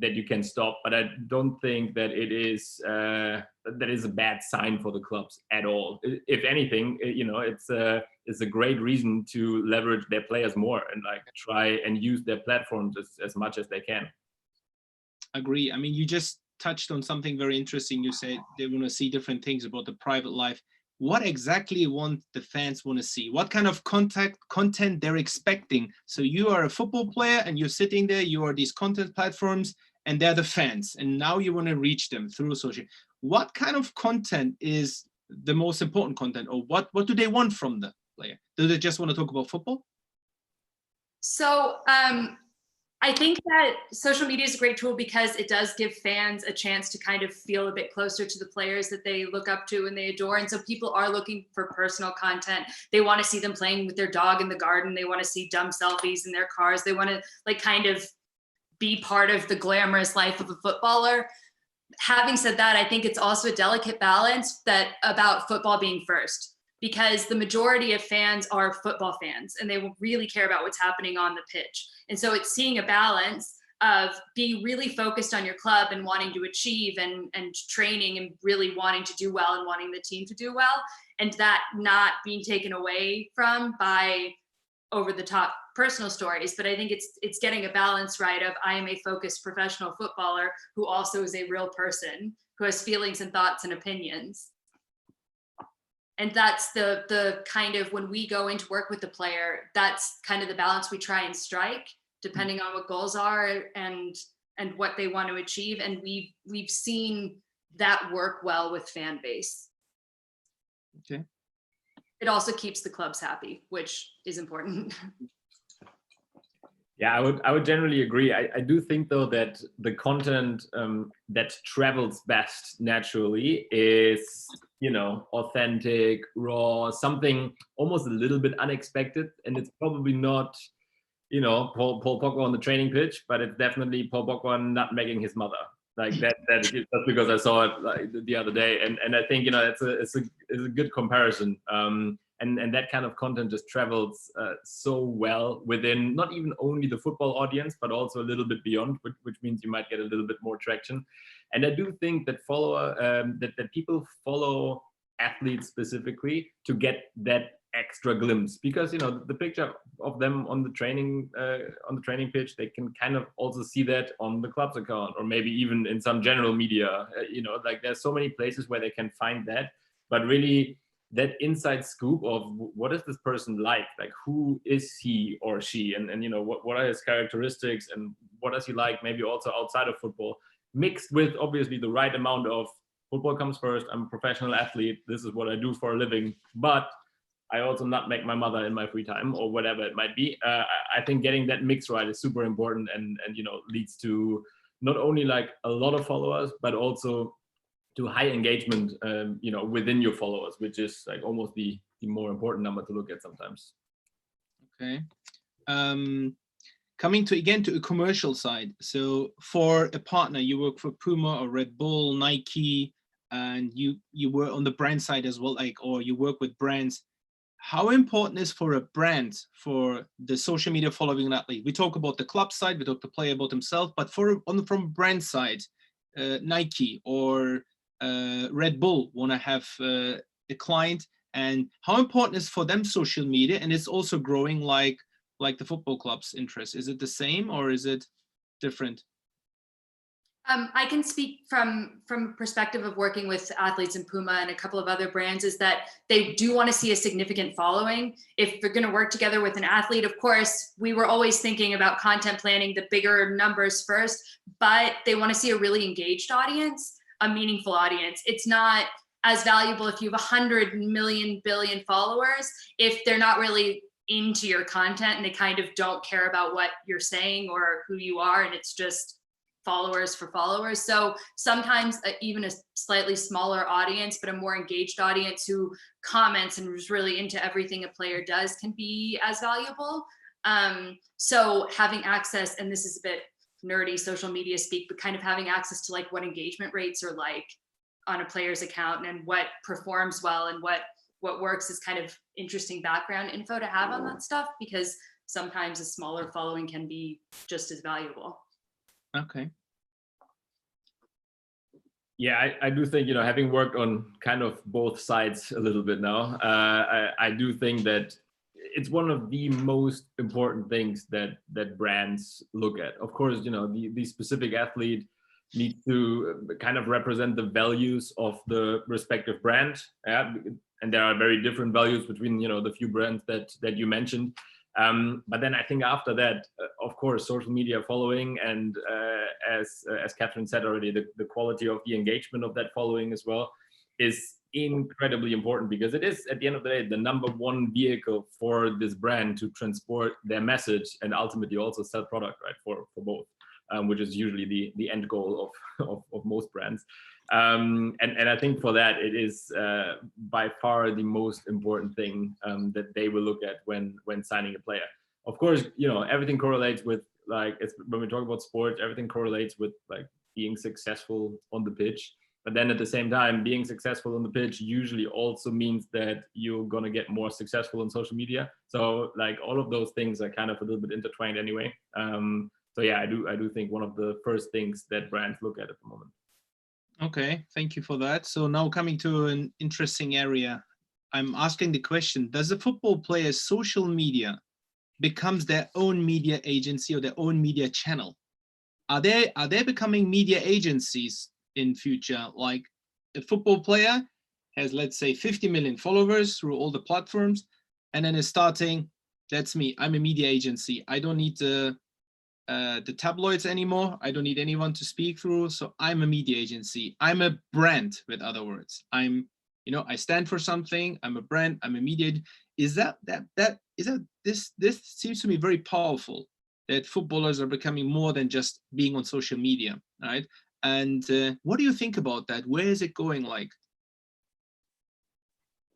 [SPEAKER 3] that you can stop, but I don't think that it is that is a bad sign for the clubs at all. If anything, you know, it's a great reason to leverage their players more and like try and use their platforms as much as they can.
[SPEAKER 1] Agree. I mean, you just touched on something very interesting. You said they want to see different things about the private life. What exactly want the fans want to see? What kind of content they're expecting? So you are a football player and you're sitting there, you are these content platforms, and they're the fans, and now you want to reach them through social. What kind of content is the most important content, or what do they want from the player? Do they just want to talk about football?
[SPEAKER 2] So I think that social media is a great tool because it does give fans a chance to kind of feel a bit closer to the players that they look up to and they adore. And so people are looking for personal content. They want to see them playing with their dog in the garden. They want to see dumb selfies in their cars. They want to like kind of be part of the glamorous life of a footballer. Having said that, I think it's also a delicate balance that about football being first, because the majority of fans are football fans and they will really care about what's happening on the pitch. And so it's seeing a balance of being really focused on your club and wanting to achieve and training and really wanting to do well and wanting the team to do well, and that not being taken away from by over the top personal stories. But I think it's getting a balance right of I am a focused professional footballer who also is a real person who has feelings and thoughts and opinions. And that's the kind of, when we go into work with the player, that's kind of the balance we try and strike, depending on what goals are and what they want to achieve. And we've seen that work well with fan base.
[SPEAKER 1] Okay.
[SPEAKER 2] It also keeps the clubs happy, which is important.
[SPEAKER 3] Yeah, I would generally agree. I do think though that the content that travels best naturally is, you know, authentic, raw, something almost a little bit unexpected. And it's probably not, you know, Paul Pogba on the training pitch, but it's definitely Paul Pogba nutmegging his mother. Like that's because I saw it like the other day, and I think, you know, it's a good comparison. And that kind of content just travels so well within not even only the football audience, but also a little bit beyond, which means you might get a little bit more traction. And I do think that that people follow athletes specifically to get that extra glimpse, because, you know, the picture of them on the training pitch, they can kind of also see that on the club's account, or maybe even in some general media. You know, like there's so many places where they can find that, but really that inside scoop of what is this person like who is he or she, and you know, what are his characteristics and what does he like, maybe also outside of football, mixed with obviously the right amount of football comes first, I'm a professional athlete, this is what I do for a living, but I also not make my mother in my free time or whatever it might be. I think getting that mix right is super important, and you know, leads to not only like a lot of followers, but also to high engagement, you know, within your followers, which is like almost the more important number to look at sometimes.
[SPEAKER 1] Okay. Coming to again to a commercial side. So for a partner, you work for Puma or Red Bull, Nike, and you work on the brand side as well, like, or you work with brands. How important is for a brand for the social media following an athlete? We talk about the club side, we talk the player about himself, but from brand side, Nike or Red Bull want to have a client, and how important is for them social media, and it's also growing like the football club's interest. Is it the same or is it different?
[SPEAKER 2] I can speak from perspective of working with athletes in Puma and a couple of other brands, is that they do want to see a significant following. If they're going to work together with an athlete, of course, we were always thinking about content planning, the bigger numbers first, but they want to see a really engaged audience, a meaningful audience. It's not as valuable if you have 100 million billion followers if they're not really into your content and they kind of don't care about what you're saying or who you are, and it's just followers for followers. So sometimes even a slightly smaller audience, but a more engaged audience who comments and is really into everything a player does can be as valuable. So having access, and this is a bit nerdy social media speak, but kind of having access to like what engagement rates are like on a player's account and what performs well and what works is kind of interesting background info to have on that stuff, because sometimes a smaller following can be just as valuable.
[SPEAKER 1] Okay.
[SPEAKER 3] Yeah, I do think, you know, having worked on kind of both sides a little bit now, I do think that it's one of the most important things that brands look at. Of course, you know, the specific athlete needs to kind of represent the values of the respective brand. Yeah? And there are very different values between, you know, the few brands that you mentioned. But then I think after that, of course, social media following, and as Catherine said already, the quality of the engagement of that following as well is incredibly important, because it is at the end of the day the number one vehicle for this brand to transport their message and ultimately also sell product, right, for both, which is usually the end goal of most brands. And I think for that, it is by far the most important thing that they will look at when signing a player. Of course, you know, everything correlates with, like, when we talk about sports, everything correlates with like being successful on the pitch. But then at the same time, being successful on the pitch usually also means that you're gonna get more successful on social media. So like all of those things are kind of a little bit intertwined anyway. So yeah, I do think one of the first things that brands look at the moment.
[SPEAKER 1] Okay, thank you for that. So now coming to an interesting area, I'm asking the question, does a football player's social media becomes their own media agency or their own media channel? Are they becoming media agencies in future? Like a football player has, let's say, 50 million followers through all the platforms, and then is starting, that's me, I'm a media agency. I don't need the tabloids anymore. I don't need anyone to speak through. So I'm a media agency. I'm a brand, with other words. I'm, you know, I stand for something. I'm a brand. I'm a media. Is this seems to me very powerful, that footballers are becoming more than just being on social media, right? And what do you think about that? Where is it going like?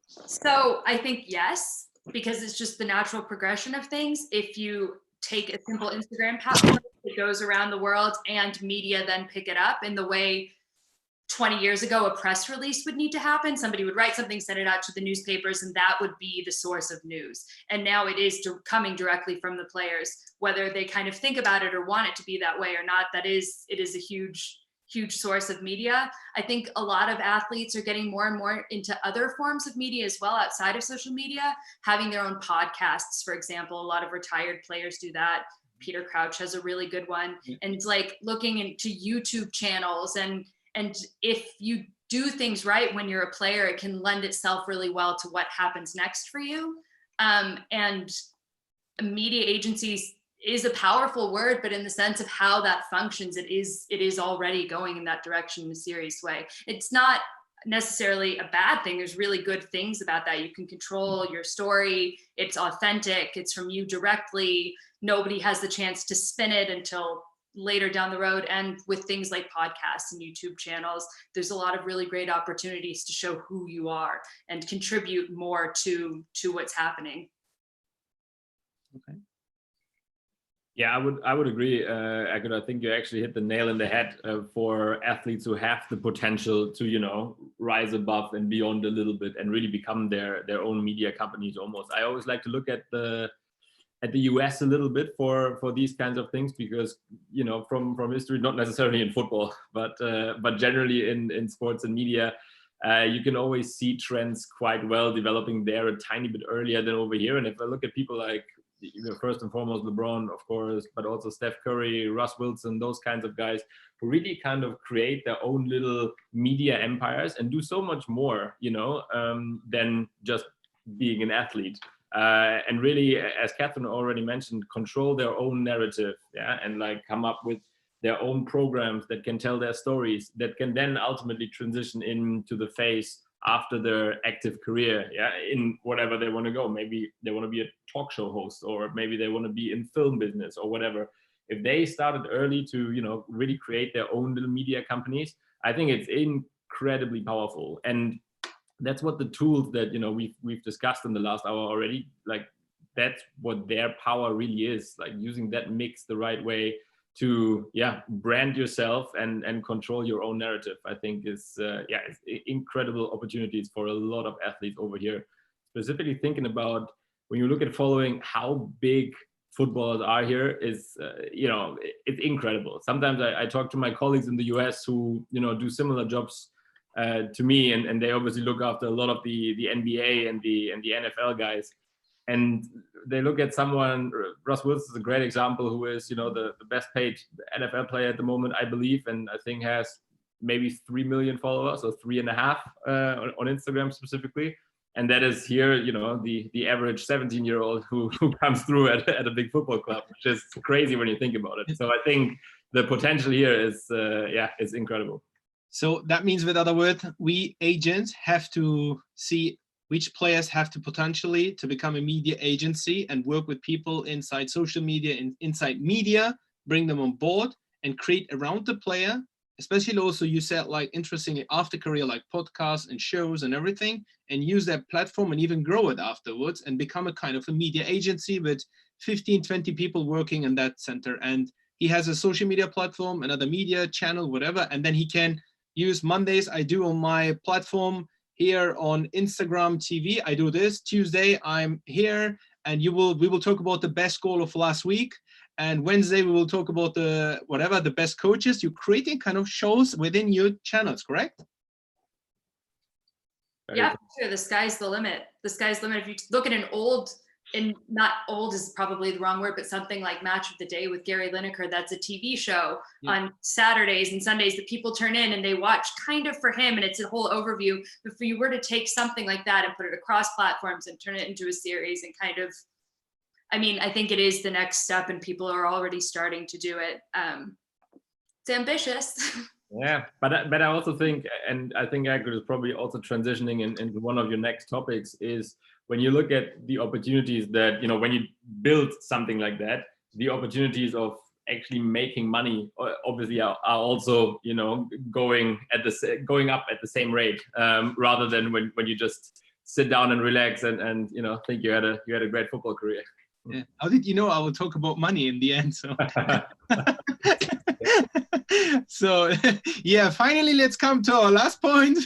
[SPEAKER 2] So I think yes, because it's just the natural progression of things. If you take a simple Instagram post, it goes around the world and media then pick it up in the way 20 years ago a press release would need to happen. Somebody would write something, send it out to the newspapers, and that would be the source of news. And now it is coming directly from the players, whether they kind of think about it or want it to be that way or not. It is a huge source of media. I think a lot of athletes are getting more and more into other forms of media as well outside of social media, having their own podcasts, for example. A lot of retired players do that. Peter Crouch has a really good one. And it's like looking into YouTube channels, and if you do things right when you're a player, it can lend itself really well to what happens next for you. And media agencies is a powerful word, but in the sense of how that functions, it is already going in that direction in a serious way. It's not necessarily a bad thing. There's really good things about that. You can control your story. It's authentic. It's from you directly. Nobody has the chance to spin it until later down the road. And with things like podcasts and YouTube channels, there's a lot of really great opportunities to show who you are and contribute more to what's happening.
[SPEAKER 1] Okay.
[SPEAKER 3] Yeah, I would agree, Erkut. I think you actually hit the nail in the head for athletes who have the potential to, you know, rise above and beyond a little bit and really become their own media companies almost. I always like to look at the US a little bit for these kinds of things, because, you know, from history, not necessarily in football, but generally in sports and media, you can always see trends quite well developing there a tiny bit earlier than over here. And if I look at people like, you know, first and foremost, LeBron, of course, but also Steph Curry, Russ Wilson, those kinds of guys who really kind of create their own little media empires and do so much more, you know, than just being an athlete. And really, as Catherine already mentioned, control their own narrative, yeah, and like come up with their own programs that can tell their stories, that can then ultimately transition into the phase after their active career, yeah, in whatever they want to go. Maybe they want to be a talk show host, or maybe they want to be in film business or whatever. If they started early to, you know, really create their own little media companies, I think it's incredibly powerful. And that's what the tools that, you know, we've discussed in the last hour already, like that's what their power really is, like using that mix the right way to brand yourself and control your own narrative. I think is it's incredible opportunities for a lot of athletes over here, specifically thinking about when you look at following how big footballers are here is you know, it's incredible. Sometimes I talk to my colleagues in the US who, you know, do similar jobs to me, and they obviously look after a lot of the NBA and the NFL guys. And they look at someone, Russ Wilson is a great example, who is, you know, the best paid NFL player at the moment, I believe, and I think has maybe 3 million followers, or 3.5 on Instagram specifically. And that is here, you know, the average 17-year-old who comes through at a big football club, which is crazy when you think about it. So I think the potential here is is incredible.
[SPEAKER 1] So that means, with other words, we agents have to see which players have to potentially to become a media agency and work with people inside social media and inside media, bring them on board and create around the player, especially also you said, like, interestingly, after career, like podcasts and shows and everything, and use that platform and even grow it afterwards and become a kind of a media agency with 15, 20 people working in that center. And he has a social media platform, another media channel, whatever, and then he can use Mondays, I do on my platform here on Instagram TV, I do this. Tuesday, I'm here, and we will talk about the best goal of last week. And Wednesday, we will talk about the best coaches. You're creating kind of shows within your channels, correct?
[SPEAKER 2] Yeah, sure. The sky's the limit. The sky's the limit. If you look at an old, and not old is probably the wrong word, but something like Match of the Day with Gary Lineker, that's a TV show on Saturdays and Sundays that people turn in and they watch kind of for him, and it's a whole overview. But if you were to take something like that and put it across platforms and turn it into a series and kind of, I mean, I think it is the next step, and people are already starting to do it. It's ambitious.
[SPEAKER 3] Yeah, but I also think, and I think Erkut is probably also transitioning into one of your next topics, is when you look at the opportunities that, you know, when you build something like that, the opportunities of actually making money obviously are also, you know, going up at the same rate, rather than when you just sit down and relax and you know, think you had a great football career.
[SPEAKER 1] Yeah. How did you know I will talk about money in the end? So, so yeah, finally, let's come to our last point.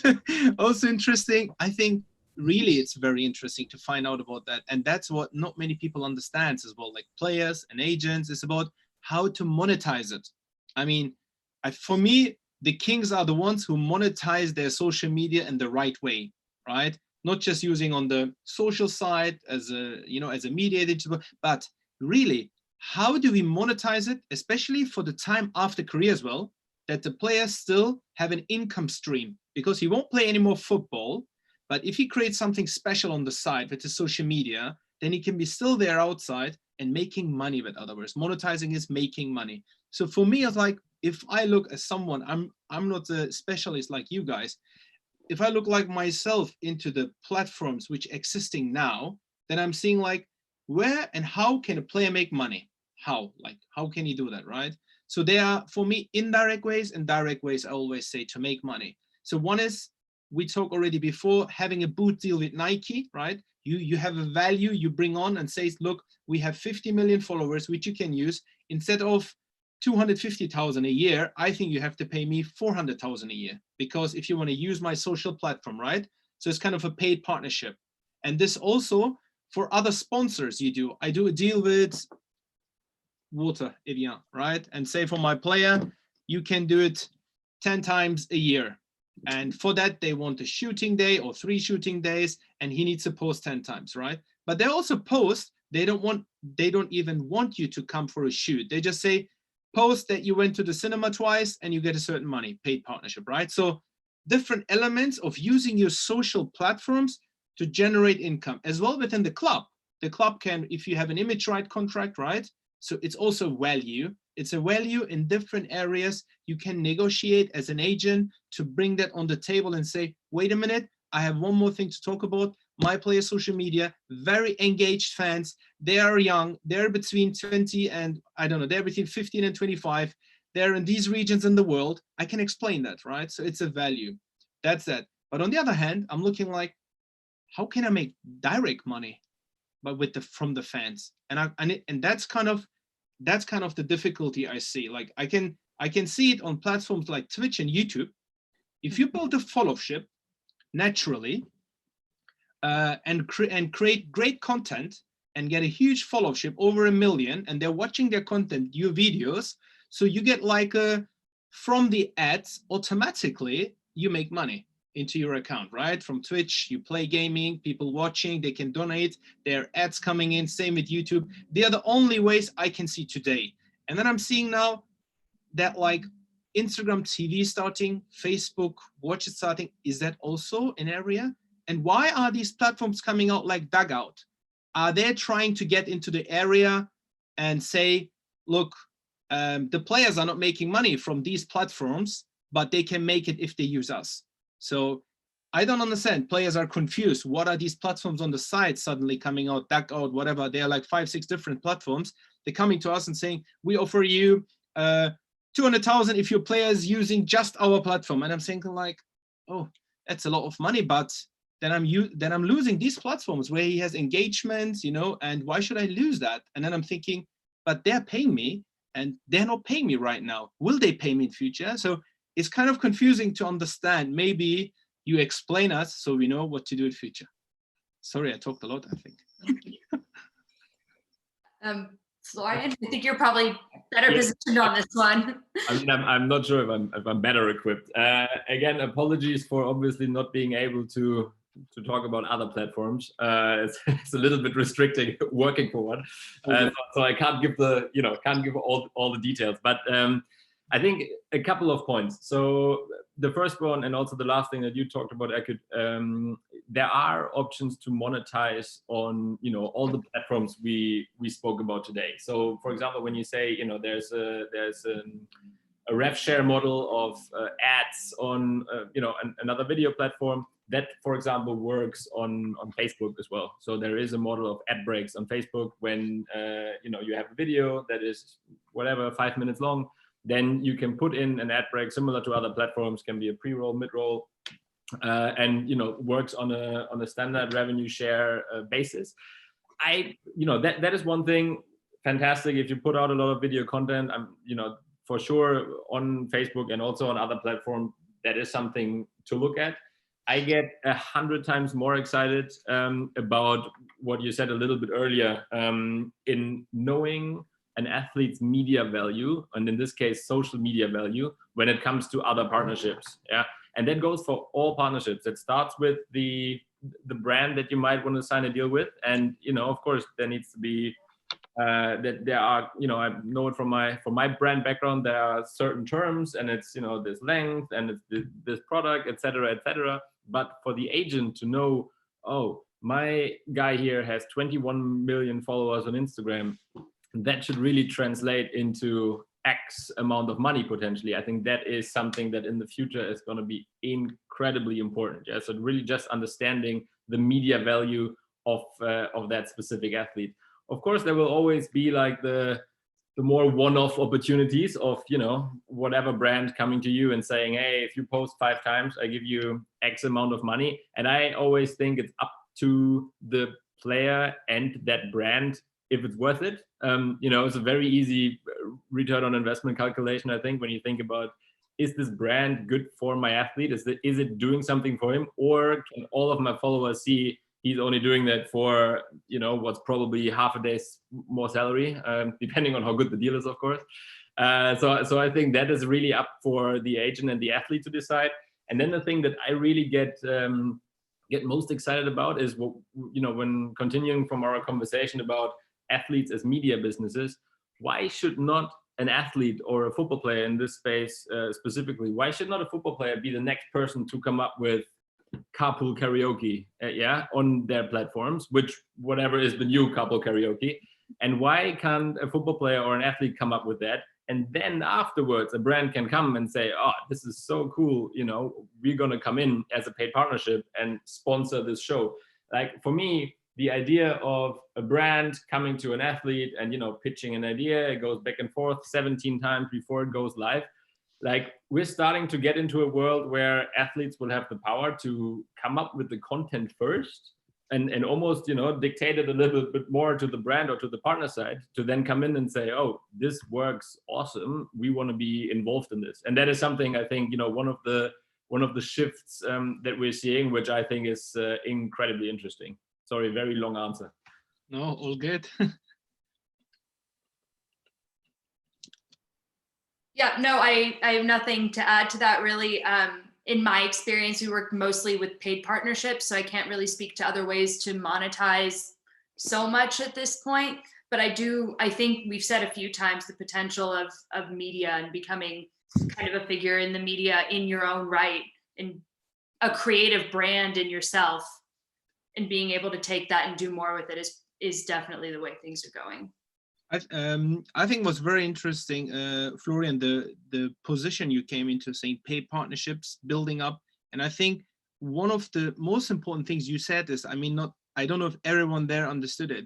[SPEAKER 1] Also interesting. I think really it's very interesting to find out about that. And that's what not many people understand as well, like players and agents. It's about how to monetize it. I mean, for me, the kings are the ones who monetize their social media in the right way, right? Not just using on the social side as a, you know, as a mediator, but really, how do we monetize it, especially for the time after career as well? that the players still have an income stream, because he won't play any more football. But if he creates something special on the side with his social media, then he can be still there outside and making money. With other words, monetizing is making money. So for me, it's like, if I look as someone, I'm not a specialist like you guys. If I look like myself into the platforms which existing now, then I'm seeing like, where and how can a player make money? How can you do that, right? So there are, for me, indirect ways and direct ways, I always say, to make money. So one is, we talked already before, having a boot deal with Nike, right? You have a value you bring on and says, look, we have 50 million followers, which you can use. Instead of 250,000 a year, I think you have to pay me 400,000 a year, because if you want to use my social platform, right? So it's kind of a paid partnership. And this also for other sponsors you do. I do a deal with Water, Evian, right? And say for my player, you can do it 10 times a year. And for that, they want a shooting day or 3 shooting days, and he needs to post 10 times, right? But they also post, they don't even want you to come for a shoot. They just say, post that you went to the cinema twice and you get a certain money, paid partnership, right? So different elements of using your social platforms to generate income as well within the club. The club can, if you have an image right contract, right? So it's also value. It's a value in different areas. You can negotiate as an agent to bring that on the table and say, wait a minute, I have one more thing to talk about. My player social media, very engaged fans. They are young. They're between 20 and, I don't know, they're between 15 and 25. They're in these regions in the world. I can explain that, right? So it's a value. That's that. But on the other hand, I'm looking like, how can I make direct money, but from the fans? And that's kind of the difficulty I see. Like I can see it on platforms like Twitch and YouTube. If you build a followership naturally and create great content and get a huge followership, over 1 million, and they're watching their content, your videos, so you get like from the ads, automatically you make money into your account, right? From Twitch, you play gaming, people watching, they can donate, there are ads coming in, same with YouTube. They are the only ways I can see today. And then I'm seeing now that like Instagram TV starting, Facebook Watch it starting. Is that also an area? And why are these platforms coming out like Dugout? Are they trying to get into the area and say, look, the players are not making money from these platforms, but they can make it if they use us? So I don't understand. Players are confused. What are these platforms on the side suddenly coming out, Dugout, whatever? They're like 5-6 different platforms. They're coming to us and saying, we offer you 200,000 if your player is using just our platform. And I'm thinking like, oh, that's a lot of money, but then I'm losing these platforms where he has engagements, you know, and why should I lose that? And then I'm thinking, but they're paying me and they're not paying me right now. Will they pay me in future? So it's kind of confusing to understand. Maybe you explain us so we know what to do in future. Sorry, I talked a lot, I think.
[SPEAKER 2] Florian, I think you're probably better positioned on this one.
[SPEAKER 3] I mean, I'm not sure if I'm better equipped. Again, apologies for obviously not being able to talk about other platforms. It's a little bit restricting working for one, so I can't give all the details. But I think a couple of points. So the first one, and also the last thing that you talked about, Erkut, there are options to monetize on, you know, all the platforms we spoke about today. So for example, when you say, you know, there's a rev share model of ads on, you know, another video platform, that, for example, works on Facebook as well. So there is a model of ad breaks on Facebook when, you know, you have a video that is whatever, 5 minutes long, then you can put in an ad break similar to other platforms, can be a pre-roll, mid-roll, and, you know, works on a standard revenue share basis. You know, that is one thing, fantastic. If you put out a lot of video content, you know, for sure on Facebook and also on other platforms, that is something to look at. I get 100 times more excited about what you said a little bit earlier, in knowing an athlete's media value, and in this case, social media value, when it comes to other partnerships. Yeah, and that goes for all partnerships. It starts with the brand that you might want to sign a deal with, and, you know, of course, there needs to be that there are, I know it from my brand background, there are certain terms, and it's, this length, and it's this product, etc., etc. But for the agent to know, oh, my guy here has 21 million followers on Instagram, that should really translate into X amount of money potentially. I think that is something that in the future is going to be incredibly important. Yeah, so really just understanding the media value of that specific athlete. Of course, there will always be like the more one-off opportunities of, whatever brand coming to you and saying, hey, if you post 5 times, I give you X amount of money. And I always think it's up to the player and that brand if it's worth it. It's a very easy return on investment calculation, I think, when you think about, is this brand good for my athlete? Is it doing something for him? Or can all of my followers see he's only doing that for, what's probably half a day's more salary, depending on how good the deal is, of course. So I think that is really up for the agent and the athlete to decide. And then the thing that I really get most excited about is, when continuing from our conversation about athletes as media businesses, why should not an athlete or a football player in this space specifically, why should not a football player be the next person to come up with carpool karaoke on their platforms, which whatever is the new carpool karaoke? And why can't a football player or an athlete come up with that? And then afterwards, a brand can come and say, oh, this is so cool, we're going to come in as a paid partnership and sponsor this show. Like, for me, the idea of a brand coming to an athlete and, pitching an idea, it goes back and forth 17 times before it goes live. Like, we're starting to get into a world where athletes will have the power to come up with the content first and almost, dictate it a little bit more to the brand or to the partner side, to then come in and say, oh, this works awesome, we want to be involved in this. And that is something I think, one of the shifts that we're seeing, which I think is incredibly interesting. Sorry, very long answer.
[SPEAKER 1] No, all good.
[SPEAKER 2] Yeah, no, I have nothing to add to that, really. In my experience, we work mostly with paid partnerships, so I can't really speak to other ways to monetize so much at this point. But I think we've said a few times the potential of media and becoming kind of a figure in the media in your own right, and a creative brand in yourself, and being able to take that and do more with it is definitely the way things are going.
[SPEAKER 1] I think what's very interesting, Florian, the position you came into, saying paid partnerships, building up. And I think one of the most important things you said is, I don't know if everyone there understood it.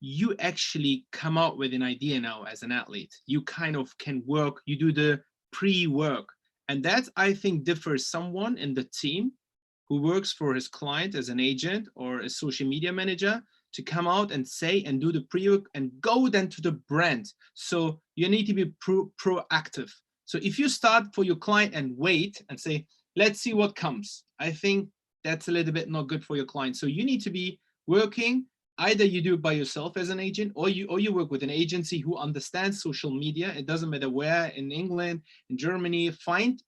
[SPEAKER 1] You actually come out with an idea now as an athlete. You kind of can work, you do the pre-work. And that, I think, differs someone in the team who works for his client as an agent or a social media manager to come out and say and do the pre-work and go then to the brand. So you need to be proactive. So if you start for your client and wait and say, let's see what comes, I think that's a little bit not good for your client. So you need to be working, either you do it by yourself as an agent, or you work with an agency who understands social media. It doesn't matter where, in England, in Germany, find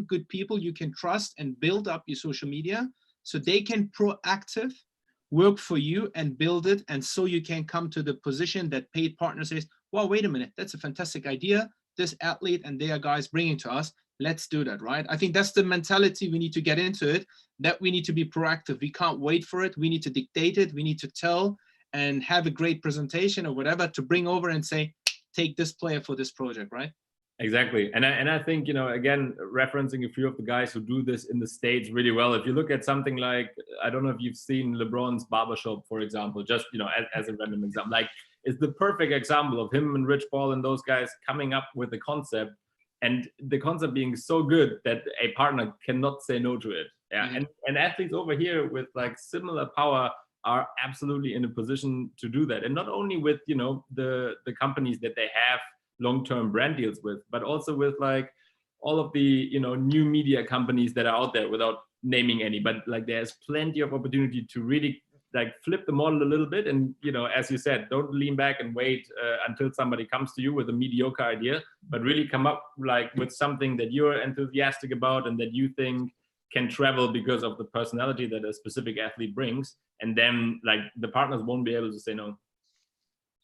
[SPEAKER 1] good people you can trust and build up your social media so they can proactive work for you and build it. And so you can come to the position that paid partner says, well, wait a minute, that's a fantastic idea. This athlete and their guys bringing to us, let's do that, right? I think that's the mentality we need to get into it, that we need to be proactive. We can't wait for it. We need to dictate it. We need to tell and have a great presentation or whatever to bring over and say, take this player for this project, right?
[SPEAKER 3] Exactly. And I think, again, referencing a few of the guys who do this in the States really well. If you look at something like, I don't know if you've seen LeBron's barbershop, for example, just, as a random example, like, it's the perfect example of him and Rich Paul and those guys coming up with the concept, and the concept being so good that a partner cannot say no to it. Yeah. Mm-hmm. And athletes over here with like similar power are absolutely in a position to do that. And not only with, the companies that they have long-term brand deals with, but also with like all of the new media companies that are out there, without naming any, but like there's plenty of opportunity to really like flip the model a little bit. And as you said, don't lean back and wait until somebody comes to you with a mediocre idea, but really come up like with something that you're enthusiastic about and that you think can travel because of the personality that a specific athlete brings. And then like the partners won't be able to say no.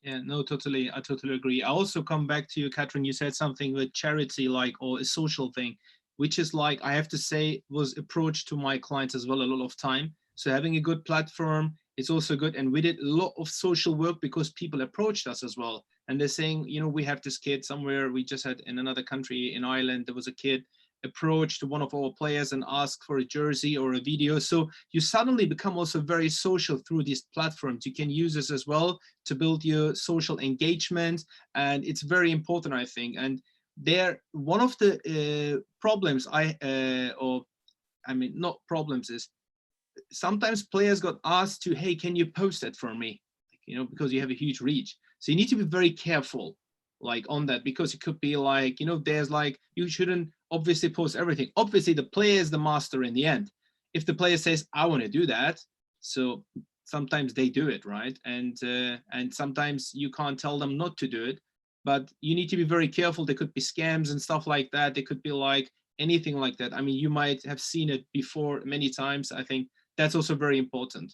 [SPEAKER 1] Yeah, no, totally. I totally agree. I also come back to you, Catherine. You said something with charity, like, or a social thing, which is like, I have to say, was approached to my clients as well a lot of time. So having a good platform is also good. And we did a lot of social work because people approached us as well. And they're saying, you know, we have this kid somewhere. We just had in another country in Ireland, there was a kid approached one of our players and asked for a jersey or a video. So you suddenly become also very social through these platforms. You can use this as well to build your social engagement, and it's very important, I think. And there, one of the problems not problems, is sometimes players got asked to, hey, can you post that for me? You know, because you have a huge reach. So you need to be very careful, like, on that, because it could be like, you know, there's like, you shouldn't obviously post everything. Obviously, the player is the master in the end. If the player says, I want to do that, so sometimes they do it, right? And sometimes you can't tell them not to do it, but you need to be very careful. There could be scams and stuff like that. There could be like anything like that. I mean, you might have seen it before many times. I think that's also very important.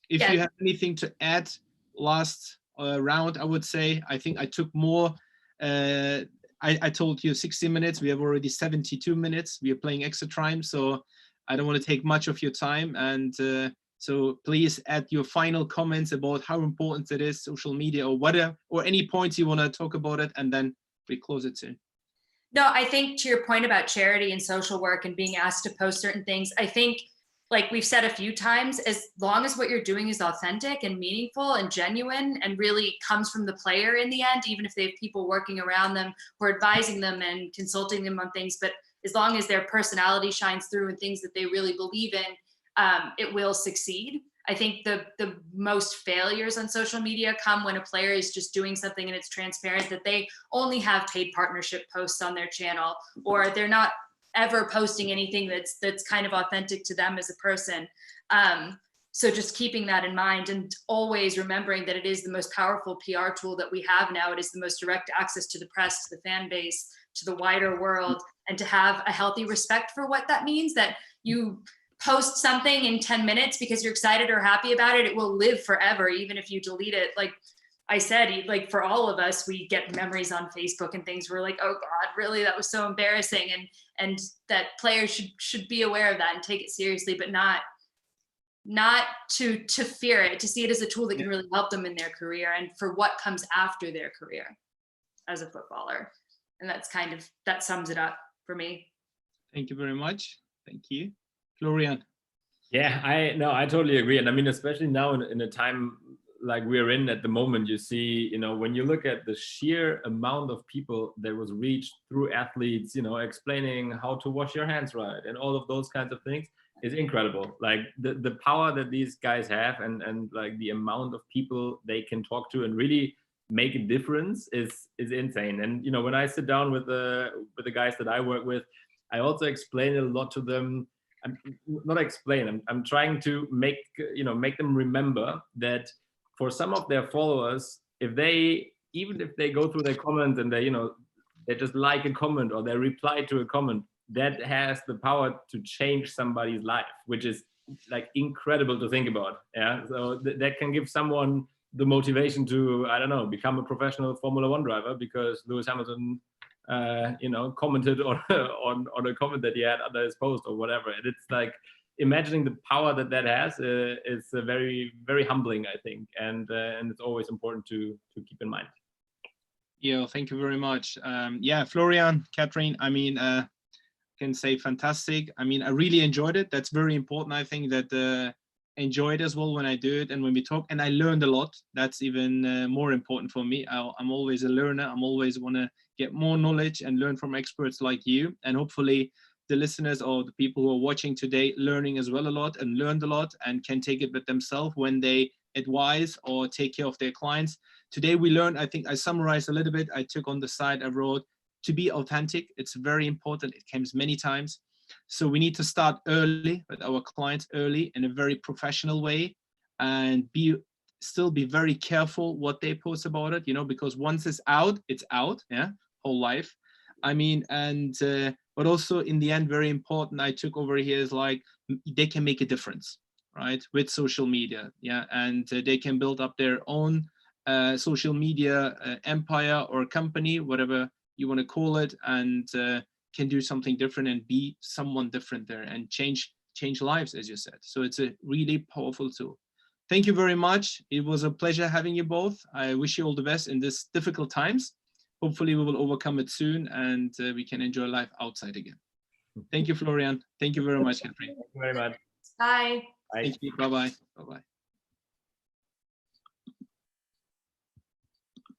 [SPEAKER 1] If you have anything to add, last round, I would say, I think I took more. I told you 60 minutes. We have already 72 minutes. We are playing extra time, so I don't want to take much of your time. And so please add your final comments about how important it is, social media, or whatever, or any points you want to talk about it, and then we close it soon.
[SPEAKER 2] No, I think to your point about charity and social work and being asked to post certain things, I think, like we've said a few times, as long as what you're doing is authentic and meaningful and genuine and really comes from the player in the end, even if they have people working around them who are advising them and consulting them on things, but as long as their personality shines through and things that they really believe in, it will succeed. I think the most failures on social media come when a player is just doing something and it's transparent that they only have paid partnership posts on their channel, or they're not ever posting anything that's kind of authentic to them as a person. So just keeping that in mind and always remembering that it is the most powerful PR tool that we have now. It is the most direct access to the press, to the fan base, to the wider world, and to have a healthy respect for what that means, that you post something in 10 minutes because you're excited or happy about it, it will live forever, even if you delete it. Like I said, like for all of us, we get memories on Facebook and things. We're like, oh God, really? That was so embarrassing. And that players should be aware of that and take it seriously, but not to fear it, to see it as a tool that can really help them in their career and for what comes after their career as a footballer. And that sums it up for me. Thank
[SPEAKER 1] you very much. Thank you. Florian.
[SPEAKER 3] Yeah, I totally agree. And I mean, especially now in a time like we're in at the moment, you see, you know, when you look at the sheer amount of people that was reached through athletes, you know, explaining how to wash your hands right and all of those kinds of things is incredible. Like the power that these guys have and like the amount of people they can talk to and really make a difference is insane. And, you know, when I sit down with the guys that I work with, I also explain a lot to them. I'm trying to make them remember that for some of their followers, even if they go through their comments and they just like a comment or they reply to a comment, that has the power to change somebody's life, which is like incredible to think about. Yeah, so that can give someone the motivation to, I don't know, become a professional Formula One driver because Lewis Hamilton commented on a comment that he had under his post or whatever. And it's like imagining the power that has is very, very humbling, I think, and it's always important to keep in mind.
[SPEAKER 1] Yeah, thank you very much. Florian, Catherine, I mean, can say fantastic. I mean, I really enjoyed it. That's very important. I think that enjoy it as well when I do it and when we talk, and I learned a lot. That's even more important for me. I'm always a learner. I'm always want to get more knowledge and learn from experts like you, and hopefully the listeners or the people who are watching today learning as well a lot and learned a lot and can take it with themselves when they advise or take care of their clients. Today we learned, I think I summarized a little bit. I took on the side, I wrote, to be authentic. It's very important. It comes many times. So we need to start early with our clients, early in a very professional way, and still be very careful what they post about it, because once it's out, yeah, whole life. I mean, and but also in the end, very important, I took over here is like they can make a difference, right, with social media, yeah, and they can build up their own social media empire or company, whatever you want to call it, and can do something different and be someone different there and change lives, as you said. So it's a really powerful tool. Thank you very much. It was a pleasure having you both. I wish you all the best in these difficult times. Hopefully we will overcome it soon, and we can enjoy life outside again. Thank you, Florian. Thank you very much, Catherine.
[SPEAKER 3] Thank you very much.
[SPEAKER 2] Bye.
[SPEAKER 3] Bye.
[SPEAKER 1] Thank you. Bye-bye. Bye-bye.